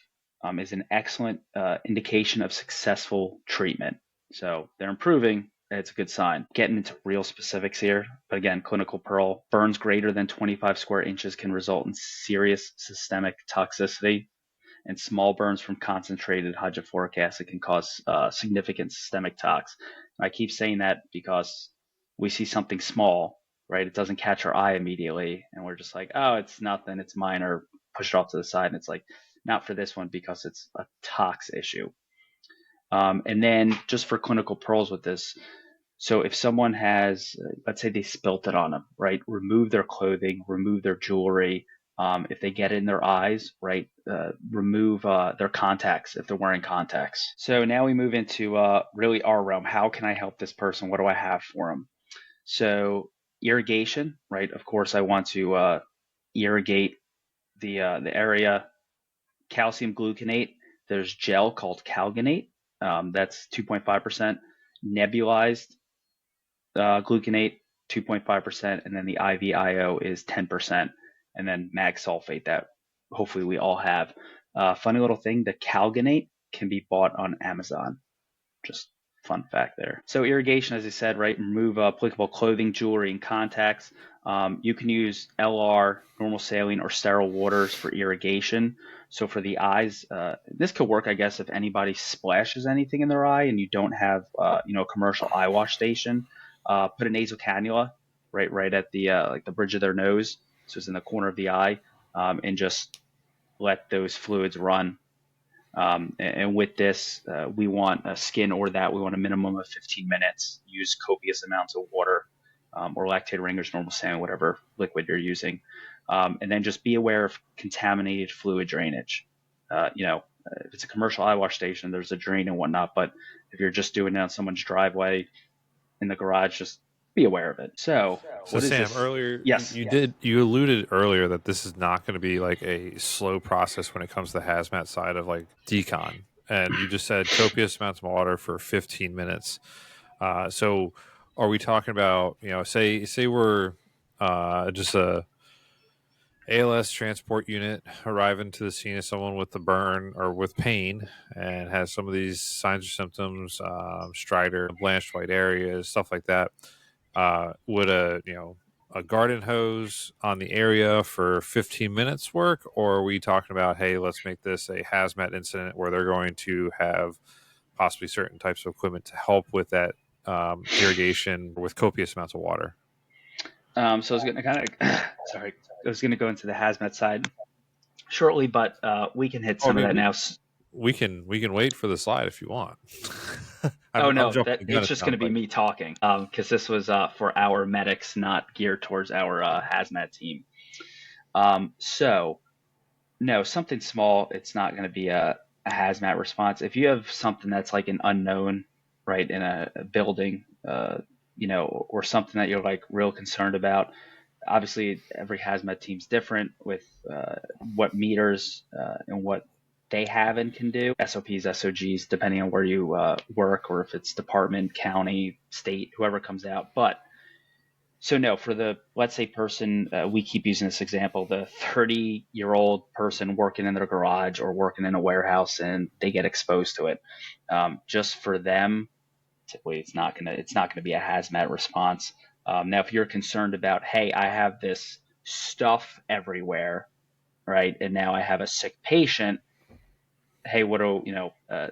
is an excellent indication of successful treatment. So they're improving. It's a good sign. Getting into real specifics here, but again, clinical pearl. Burns greater than 25 square inches can result in serious systemic toxicity, and small burns from concentrated hydrofluoric acid can cause significant systemic tox. I keep saying that because we see something small, right? It doesn't catch our eye immediately, and we're just like, oh, it's nothing, it's minor, push it off to the side, and it's like, not for this one because it's a tox issue. And then just for clinical pearls with this, so if someone has, let's say they spilt it on them, right? Remove their clothing, remove their jewelry. If they get it in their eyes, right? Remove their contacts if they're wearing contacts. So now we move into really our realm. How can I help this person? What do I have for them? So irrigation, right? Of course, I want to irrigate the area. Calcium gluconate. There's gel called Calgonate. That's 2.5%. Nebulized gluconate, 2.5%, and then the IVIO is 10%, and then mag sulfate that hopefully we all have. Funny little thing, the Calgonate can be bought on Amazon. Just fun fact there. So irrigation, as I said, right, remove applicable clothing, jewelry, and contacts. You can use LR, normal saline, or sterile waters for irrigation. So for the eyes, this could work, I guess, if anybody splashes anything in their eye and you don't have, a commercial eye wash station. Put a nasal cannula right at the like the bridge of their nose, so it's in the corner of the eye, and just let those fluids run. And with this, we want a skin or that. We want a minimum of 15 minutes. Use copious amounts of water or lactate ringers, normal saline, whatever liquid you're using. And then just be aware of contaminated fluid drainage. If it's a commercial eye wash station, there's a drain and whatnot. But if you're just doing it on someone's driveway, in the garage, just be aware of it. So So what is Sam, this? earlier Yes. you alluded earlier that this is not going to be like a slow process when it comes to the hazmat side of like decon, and you just said copious amounts of water for 15 minutes. So are we talking about, say we're just a ALS transport unit arriving to the scene of someone with the burn or with pain and has some of these signs or symptoms, stridor, blanched white areas, stuff like that. Would a garden hose on the area for 15 minutes work, or are we talking about, hey, let's make this a hazmat incident where they're going to have possibly certain types of equipment to help with that irrigation with copious amounts of water? So I was going to kind of, sorry, I was going to go into the hazmat side shortly, but we can hit Oh, I some of mean, that now. we can wait for the slide if you want. Oh I'm no, jumping that the gun. it's It just going to sounds be like. me talking, because this was for our medics, not geared towards our hazmat team. So no, something small. It's not going to be a hazmat response. If you have something that's like an unknown, right, in a building, or something that you're like real concerned about. Obviously, every hazmat team's different with what meters and what they have and can do. SOPs, SOGs, depending on where you work, or if it's department, county, state, whoever comes out. But so no, for the, let's say, person, we keep using this example, the 30-year-old person working in their garage or working in a warehouse and they get exposed to it. Just for them, typically it's not gonna be a hazmat response. Now, if you're concerned about, hey, I have this stuff everywhere, right, and now I have a sick patient, hey, what do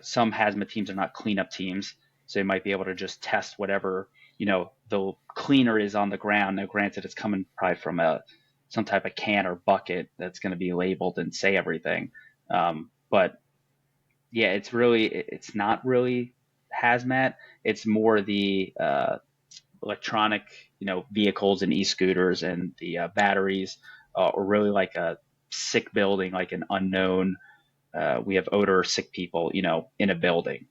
some hazmat teams are not cleanup teams, so they might be able to just test whatever the cleaner is on the ground. Now, granted, it's coming probably from some type of can or bucket that's going to be labeled and say everything, but yeah, it's not really hazmat. It's more the electronic, vehicles and e-scooters and the batteries, or really like a sick building, like an unknown. We have odor sick people, in a building.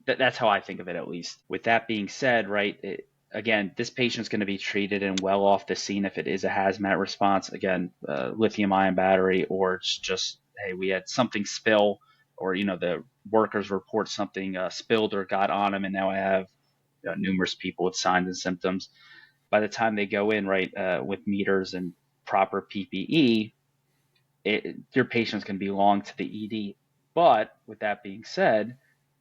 That's how I think of it, at least. With that being said, right, again, this patient's going to be treated and well off the scene if it is a hazmat response. Again, lithium ion battery, or it's just, hey, we had something spill, or, the workers report something spilled or got on them, and now I have numerous people with signs and symptoms. By the time they go in, right, with meters and proper PPE, your patient's going to belong to the ED. But with that being said,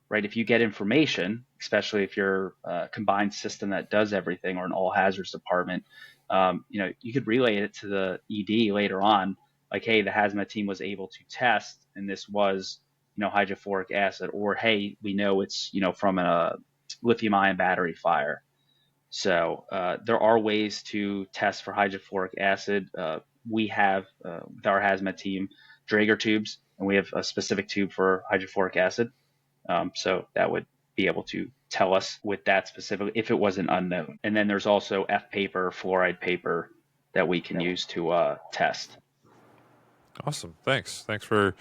right, if you get information, especially if you're a combined system that does everything, or an all hazards department, you could relay it to the ED later on, like, hey, the hazmat team was able to test, and this was, hydrofluoric acid, or hey, we know it's, from a lithium ion battery fire. So there are ways to test for hydrofluoric acid. We have, with our hazmat team, Draeger tubes, and we have a specific tube for hydrofluoric acid. So that would be able to tell us with that specifically if it was an unknown. And then there's also F paper, fluoride paper that we can use to test. Awesome. Thanks for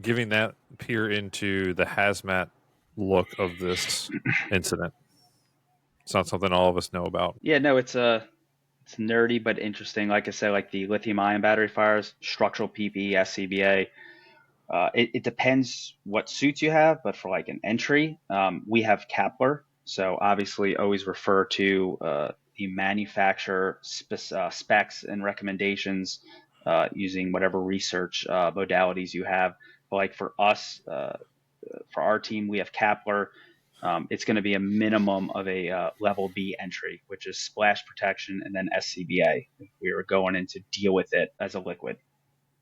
giving that peer into the hazmat look of this incident. It's not something all of us know about. Yeah, no, it's nerdy but interesting. Like I said, like the lithium ion battery fires, structural PPE, SCBA. It depends what suits you have, but for like an entry, we have Kepler. So obviously, always refer to the manufacturer specs and recommendations, using whatever research modalities you have. But like for us, for our team, we have Kepler. It's going to be a minimum of a level B entry, which is splash protection, and then SCBA if we were going in to deal with it as a liquid,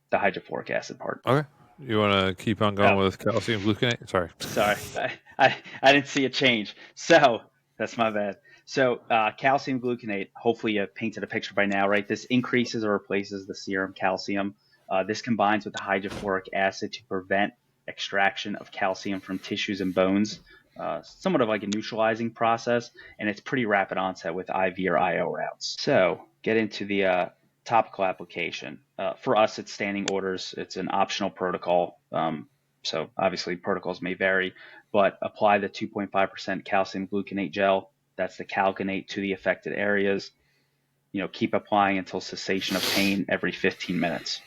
the hydrofluoric acid part. Okay. You want to keep on going Oh, with calcium gluconate? Sorry. sorry, I didn't see a change. So that's my bad. So calcium gluconate, hopefully you painted a picture by now, right? This increases or replaces the serum calcium. This combines with the hydrofluoric acid to prevent extraction of calcium from tissues and bones, somewhat of like a neutralizing process, and it's pretty rapid onset with IV or IO routes. So get into the topical application. For us, it's standing orders. It's an optional protocol. So obviously protocols may vary, but apply the 2.5% calcium gluconate gel That's the calgonate to the affected areas. Keep applying until cessation of pain every 15 minutes.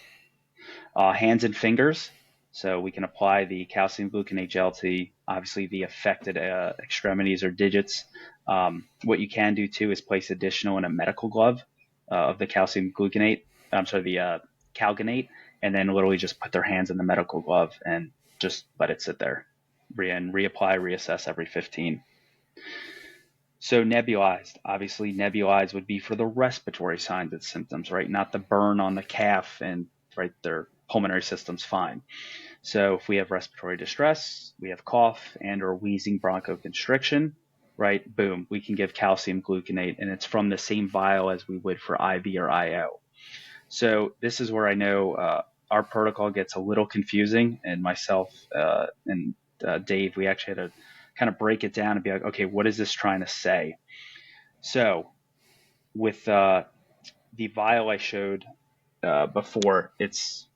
Hands and fingers. So we can apply the calcium gluconate gel to obviously the affected extremities or digits. What you can do too is place additional in a medical glove of the calcium gluconate. The calgonate, and then literally just put their hands in the medical glove and just let it sit there, and reapply, reassess every 15. So nebulized, obviously nebulized would be for the respiratory signs and symptoms, right? Not the burn on the calf, and right, their pulmonary system's fine. So if we have respiratory distress, we have cough and or wheezing bronchoconstriction, right? Boom, we can give calcium gluconate, and it's from the same vial as we would for IV or IO. So this is where I know our protocol gets a little confusing, and myself and Dave, we actually had to kind of break it down and be like, okay, what is this trying to say? So with the vial I showed before, it's,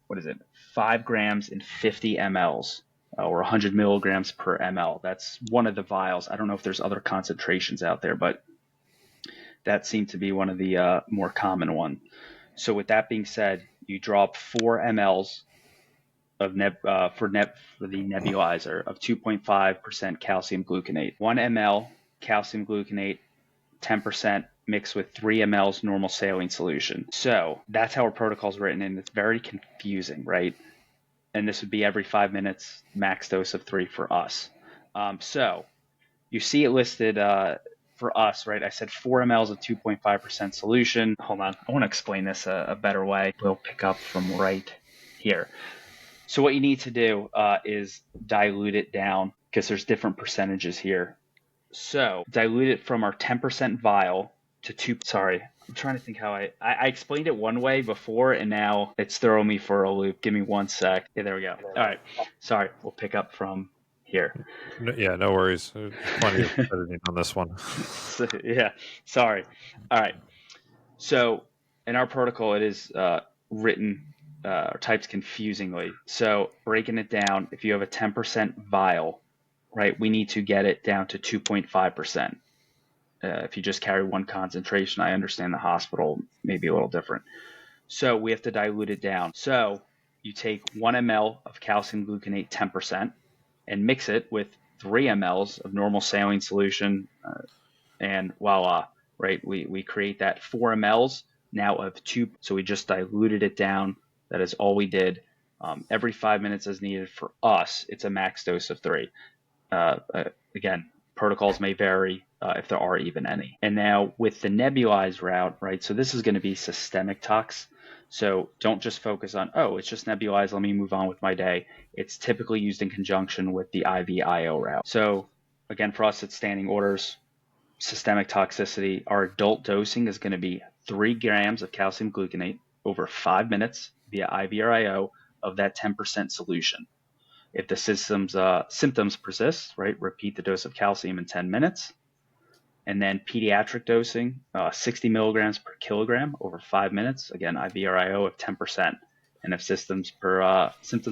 5 grams in 50 mLs or 100 milligrams per ml. That's one of the vials. I don't know if there's other concentrations out there, but that seemed to be one of the more common one. So with that being said, you drop 4 mLs of for the nebulizer of 2.5% calcium gluconate. 1 ml calcium gluconate, 10% mixed with 3 mLs normal saline solution. So that's how our protocol is written, and it's very confusing, right? And this would be every 5 minutes, max dose of 3 for us. So you see it listed for us, right? I said 4 mLs of 2.5% solution. Hold on, I want to explain this a better way. We'll pick up from right here. So what you need to do is dilute it down, because there's different percentages here. So dilute it from our 10% vial to 2. Sorry, I'm trying to think how I explained it one way before, and now it's throwing me for a loop. Give me 1 sec. Yeah, there we go. All right. Sorry, we'll pick up from here. Yeah, no worries. There's plenty of editing on this one. So, yeah, sorry. All right. So in our protocol, it is written or typed confusingly. So breaking it down, if you have a 10% vial, right, we need to get it down to 2.5%. If you just carry one concentration, I understand the hospital may be a little different. So we have to dilute it down. So you take 1 ml of calcium gluconate 10% and mix it with 3 mLs of normal saline solution, and voila, right? We create that 4 mLs now of 2. So we just diluted it down. That is all we did. Every 5 minutes as needed for us. It's a max dose of 3. Again, protocols may vary if there are even any. And now with the nebulized route, right? So this is going to be systemic tox. So don't just focus on, oh, it's just nebulized, let me move on with my day. It's typically used in conjunction with the IV-IO route. So again, for us, it's standing orders. Systemic toxicity, our adult dosing is going to be 3 grams of calcium gluconate over 5 minutes via IV or IO of that 10% solution. If the symptoms persist, right, repeat the dose of calcium in 10 minutes. And then pediatric dosing, 60 milligrams per kilogram over 5 minutes. Again, IV or IO of 10%. And if symptoms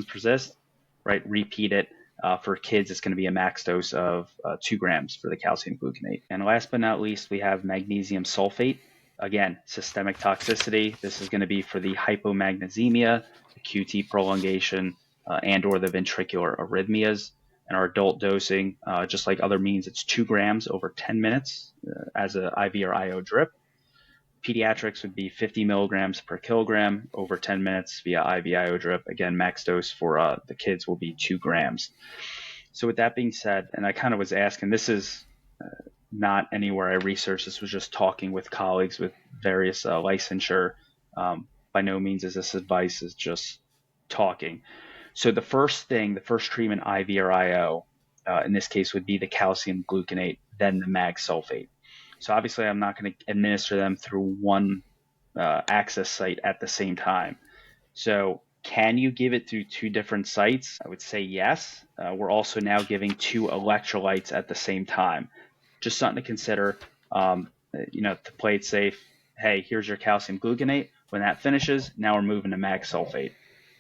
persist, right, repeat it. For kids, it's going to be a max dose of 2 grams for the calcium gluconate. And last but not least, we have magnesium sulfate. Again, systemic toxicity. This is going to be for the hypomagnesemia, the QT prolongation, and or the ventricular arrhythmias. And our adult dosing, just like other means, it's 2 grams over 10 minutes as an IV or IO drip. Pediatrics would be 50 milligrams per kilogram over 10 minutes via IV-IO drip. Again, max dose for the kids will be 2 grams. So with that being said, and I kind of was asking, this is not anywhere I researched. This was just talking with colleagues with various licensure. By no means is this advice, is just talking. So the first treatment, IV or IO, in this case would be the calcium gluconate, then the mag sulfate. So obviously I'm not going to administer them through one access site at the same time. So can you give it through 2 different sites? I would say yes. We're also now giving 2 electrolytes at the same time. Just something to consider, to play it safe. Hey, here's your calcium gluconate. When that finishes, now we're moving to mag sulfate.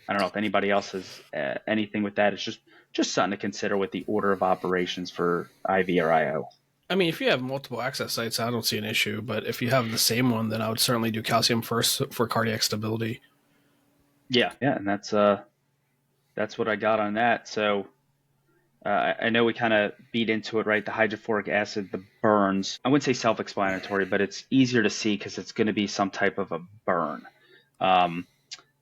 I don't know if anybody else has anything with that. It's just something to consider with the order of operations for IV or IO. I mean, if you have multiple access sites, I don't see an issue. But if you have the same one, then I would certainly do calcium first for cardiac stability. Yeah, and that's what I got on that. So I know we kind of beat into it, right? The hydrofluoric acid, the burns. I wouldn't say self-explanatory, but it's easier to see because it's going to be some type of a burn.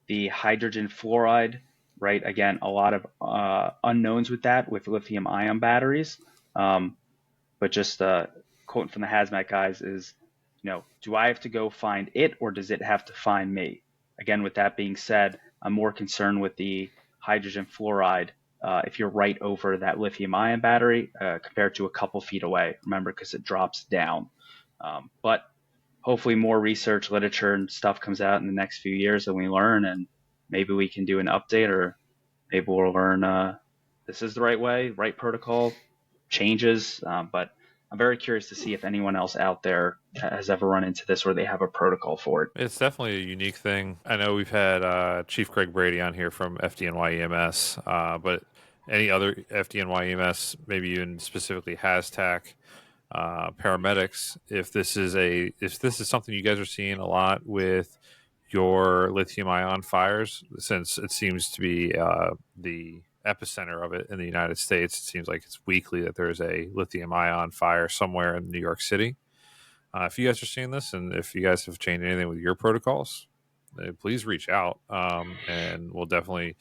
The hydrogen fluoride, right? Again, a lot of unknowns with that with lithium ion batteries. But just quoting from the hazmat guys is, do I have to go find it or does it have to find me? Again, with that being said, I'm more concerned with the hydrogen fluoride if you're right over that lithium ion battery compared to a couple feet away. Remember, because it drops down. But hopefully more research, literature, and stuff comes out in the next few years and we learn, and maybe we can do an update, or maybe we'll learn this is the right way, right protocol, changes. But I'm very curious to see if anyone else out there has ever run into this or they have a protocol for it. It's definitely a unique thing. I know we've had Chief Craig Brady on here from FDNY EMS, but any other FDNY EMS, maybe even specifically HazTac, paramedics, if this is something you guys are seeing a lot with your lithium ion fires, since it seems to be the epicenter of it in the United States. It seems like it's weekly that there's a lithium ion fire somewhere in New York City. If you guys are seeing this, and if you guys have changed anything with your protocols, please reach out, and we'll definitely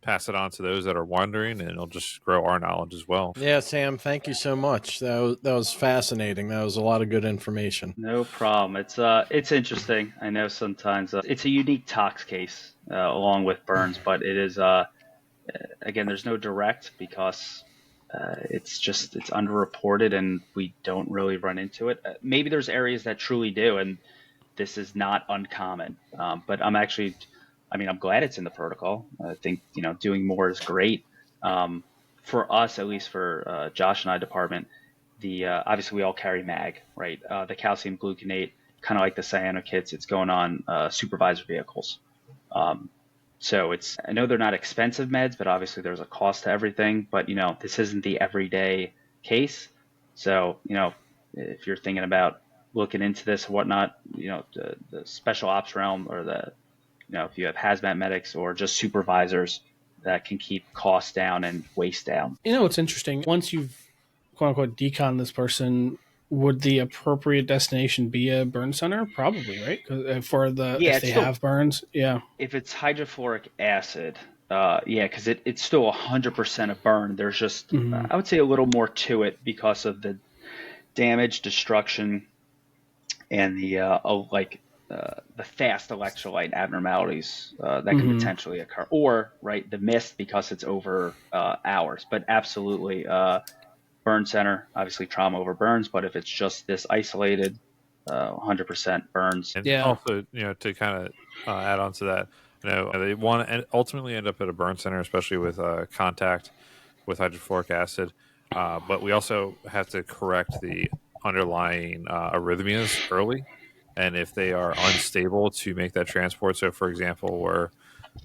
pass it on to those that are wondering, and it'll just grow our knowledge as well. Yeah, Sam, thank you so much. That was fascinating. That was a lot of good information. No problem. It's interesting. I know sometimes it's a unique tox case along with burns, but it is again, there's no direct because it's underreported and we don't really run into it. Maybe there's areas that truly do, and this is not uncommon. But I'm glad it's in the protocol. I think doing more is great. For us, at least for Josh and I department, obviously we all carry mag, right? The calcium gluconate, kind of like the cyano kits, it's going on supervisor vehicles. So I know they're not expensive meds, but obviously there's a cost to everything. But this isn't the everyday case. So if you're thinking about looking into this or whatnot, the special ops realm, or if you have hazmat medics or just supervisors that can keep costs down and waste down. It's interesting. Once you've quote unquote decon this person, would the appropriate destination be a burn center? Probably, right? If they have burns, yeah. If it's hydrofluoric acid, because it's still 100% a burn. There's just I would say a little more to it because of the damage, destruction, and the fast electrolyte abnormalities that can potentially occur, or the mist because it's over hours. But absolutely. Burn center, obviously trauma over burns, but if it's just this isolated 100% burns. And also, to kind of add on to that, they want to ultimately end up at a burn center, especially with contact with hydrofluoric acid. But we also have to correct the underlying arrhythmias early. And if they are unstable, to make that transport. So, for example, where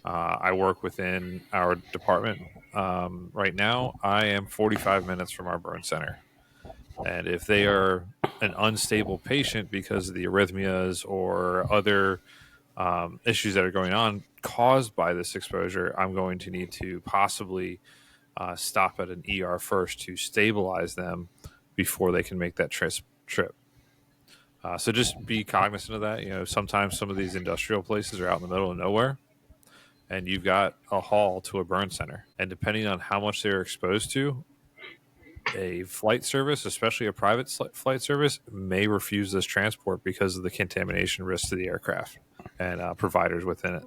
I work within our department right now, I am 45 minutes from our burn center. And if they are an unstable patient because of the arrhythmias or other issues that are going on caused by this exposure, I'm going to need to possibly stop at an ER first to stabilize them before they can make that trip. So just be cognizant of that. Sometimes some of these industrial places are out in the middle of nowhere, and you've got a haul to a burn center. And depending on how much they're exposed to, a flight service, especially a private flight service, may refuse this transport because of the contamination risk to the aircraft and providers within it.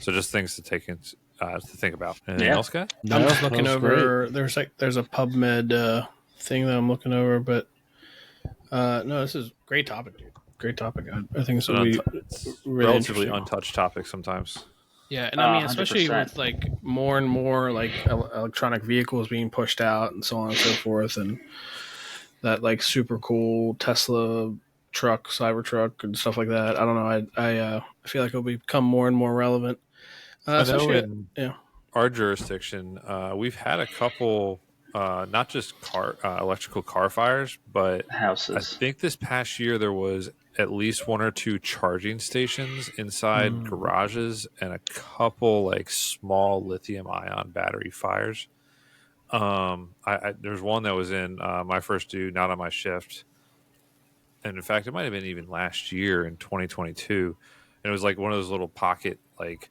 So just things to think about. Anything else, guys? I'm just looking over. Great. There's a PubMed thing that I'm looking over, but no, this is a great topic, dude. Great topic. I think this will be really relatively untouched topic sometimes. Yeah, and I mean, especially 100%. With more and more electronic vehicles being pushed out and so on and so forth, and that super cool Tesla truck, Cybertruck, and stuff like that. I don't know. I feel like it'll become more and more relevant. I know in our jurisdiction, we've had a couple not just electrical car fires, but I Houses. think this past year there was at least one or two charging stations inside garages and a couple like small lithium ion battery fires. There's one that was in my first due, not on my shift, and in fact, it might have been even last year in 2022, and it was like one of those little pocket like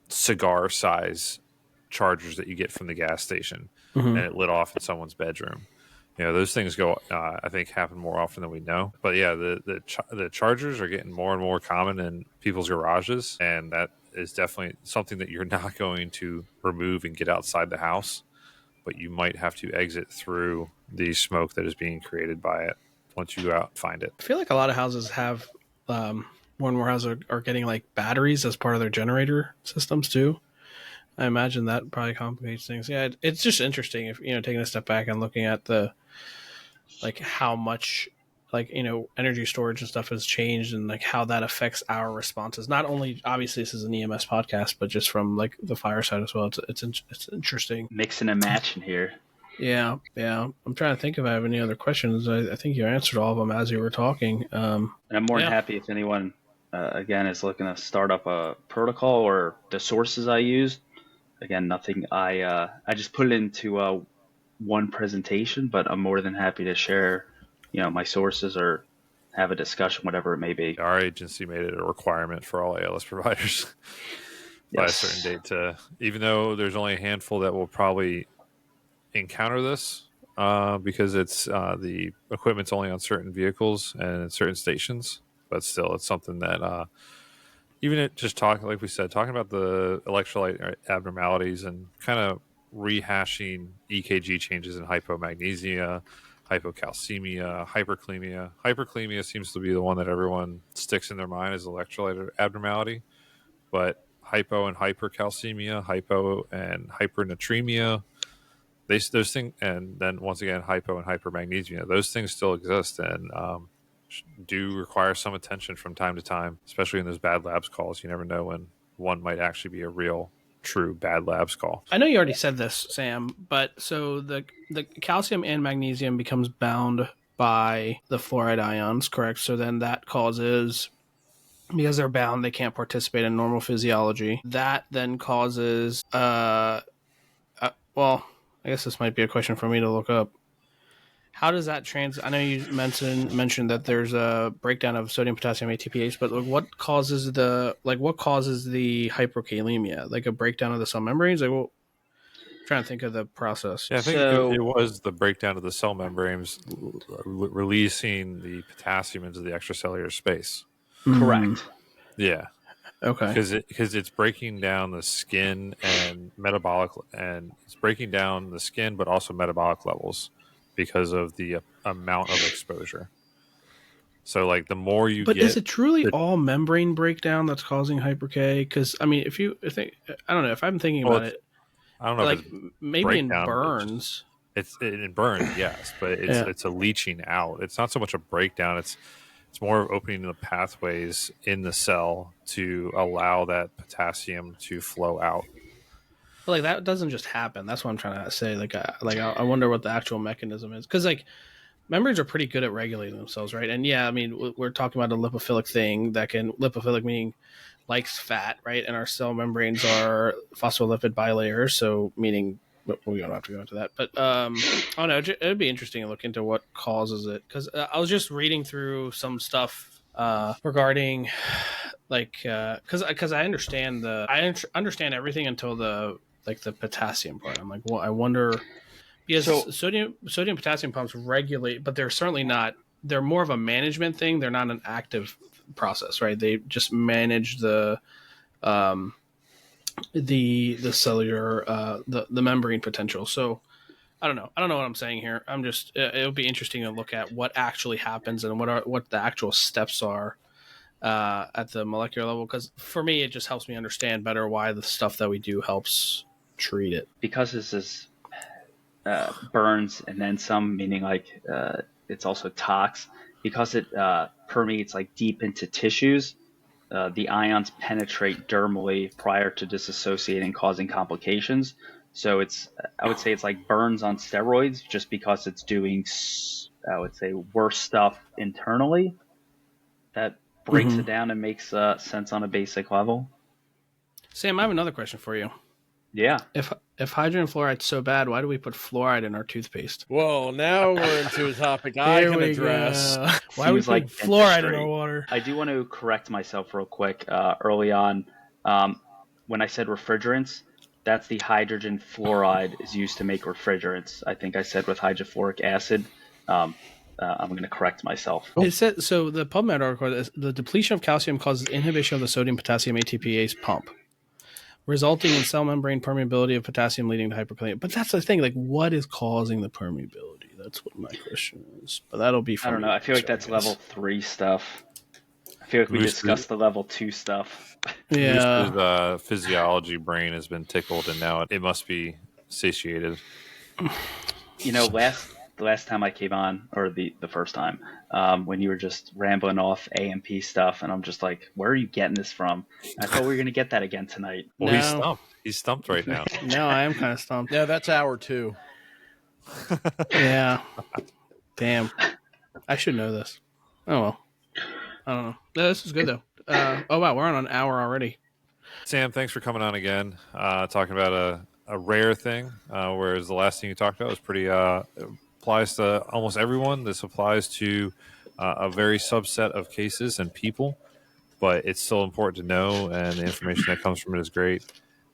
cigar size chargers that you get from the gas station, and it lit off in someone's bedroom. Those things go. I think happen more often than we know. But yeah, the chargers are getting more and more common in people's garages, and that is definitely something that you're not going to remove and get outside the house, but you might have to exit through the smoke that is being created by it once you go out and find it. I feel like a lot of houses have more and more houses are getting like batteries as part of their generator systems too. I imagine that probably complicates things. Yeah, it's just interesting if taking a step back and looking at the like how much like energy storage and stuff has changed and like how that affects our responses. Not only obviously this is an EMS podcast, but just from like the fire side as well. It's interesting. Mixing and matching here. Yeah. I'm trying to think if I have any other questions. I think you answered all of them as you were talking. And I'm more than happy if anyone, again, is looking to start up a protocol or the sources I used. Again, nothing. I just put it into one presentation, but I'm more than happy to share, my sources or have a discussion, whatever it may be. Our agency made it a requirement for all ALS providers by a certain date even though there's only a handful that will probably encounter this because it's the equipment's only on certain vehicles and certain stations, but still it's something that even it just talking about the electrolyte abnormalities and kind of rehashing EKG changes in hypomagnesemia, hypocalcemia, hyperkalemia. Hyperkalemia seems to be the one that everyone sticks in their mind as electrolyte abnormality, but hypo and hypercalcemia, hypo and hypernatremia, those things, and then once again hypo and hypermagnesemia, those things still exist and do require some attention from time to time, especially in those bad labs calls. You never know when one might actually be a real true bad labs call. I know you already said this, Sam, but so the calcium and magnesium becomes bound by the fluoride ions, correct? So then that causes, because they're bound, they can't participate in normal physiology. That then causes well, I guess this might be a question for me to look up. How does that I know you mentioned that there's a breakdown of sodium, potassium, ATPase, but like what causes the hyperkalemia? Like a breakdown of the cell membranes? Like, I'm trying to think of the process. Yeah, I think it was the breakdown of the cell membranes, releasing the potassium into the extracellular space. Correct. Yeah. Okay. Because it's breaking down the skin and metabolic, and it's breaking down the skin, but also metabolic levels because of the amount of exposure. So, like, the more you but is it truly all membrane breakdown that's causing hyper-K? Because, I mean, I don't know, if I'm thinking about it, I don't know, like, maybe in burns. It's in burns, yes, but it's a leaching out. It's not so much a breakdown. It's more of opening the pathways in the cell to allow that potassium to flow out. But like that doesn't just happen. That's what I'm trying to say. I wonder what the actual mechanism is, because like membranes are pretty good at regulating themselves, right? And yeah, I mean we're talking about a lipophilic thing lipophilic meaning likes fat, right? And our cell membranes are phospholipid bilayers, so meaning we don't have to go into that. But I don't know. It'd be interesting to look into what causes it, because I was just reading through some stuff regarding because I understand understand everything until the potassium part. I'm like, well, I wonder, because sodium potassium pumps regulate, but they're certainly not. They're more of a management thing. They're not an active process, right? They just manage the cellular the membrane potential. So I don't know what I'm saying here. I'm just it would be interesting to look at what actually happens and what the actual steps are at the molecular level, because for me it just helps me understand better why the stuff that we do helps treat it. Because this is burns and then some, meaning like it's also tox, because it permeates like deep into tissues. The ions penetrate dermally prior to disassociating, causing complications. So I would say it's like burns on steroids, just because it's doing, I would say, worse stuff internally that breaks it down and makes sense on a basic level. Sam, I have another question for you. Yeah. If hydrogen fluoride's so bad, why do we put fluoride in our toothpaste? Whoa, now we're into a topic I Here can we address. go. Why are we Seems putting like fluoride in dentistry. our water? I do want to correct myself real quick. Early on, when I said refrigerants, that's the hydrogen fluoride is used to make refrigerants. I think I said with hydrofluoric acid. I'm going to correct myself. It said so. The PubMed article is the depletion of calcium causes inhibition of the sodium potassium ATPase pump, resulting in cell membrane permeability of potassium, leading to hyperkalemia. But that's the thing. Like, what is causing the permeability? That's what my question is. But that'll be. I don't know. I feel like that's level 3 stuff. I feel like we discussed the level 2 stuff. Yeah. Moose's physiology brain has been tickled, and now it must be satiated. You know, the last time I came on, or the first time, when you were just rambling off AMP stuff, and I'm just like, where are you getting this from? I thought we were going to get that again tonight. Well, No. he's stumped. He's stumped right now. Now I am kind of stumped. No, that's hour 2. Yeah. Damn. I should know this. Oh well. I don't know. No, this is good though. Oh wow, we're on an hour already. Sam, thanks for coming on again, talking about a rare thing, whereas the last thing you talked about was pretty applies to almost everyone. This applies to a very subset of cases and people, but it's still important to know, and the information that comes from it is great.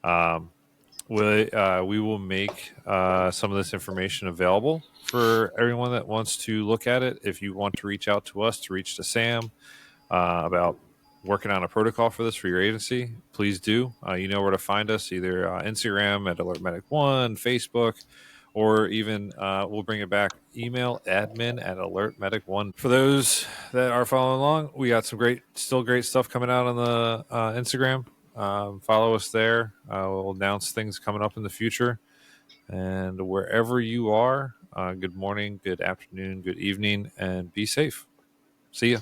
We will make some of this information available for everyone that wants to look at it. If you want to reach out to us, to reach to Sam about working on a protocol for this for your agency, please do. You know where to find us, either Instagram at AlertMedic1, Facebook, or even we'll bring it back, email admin at AlertMedic1. For those that are following along, we got some great stuff coming out on the Instagram. Follow us there. We'll announce things coming up in the future. And wherever you are, good morning, good afternoon, good evening, and be safe. See ya.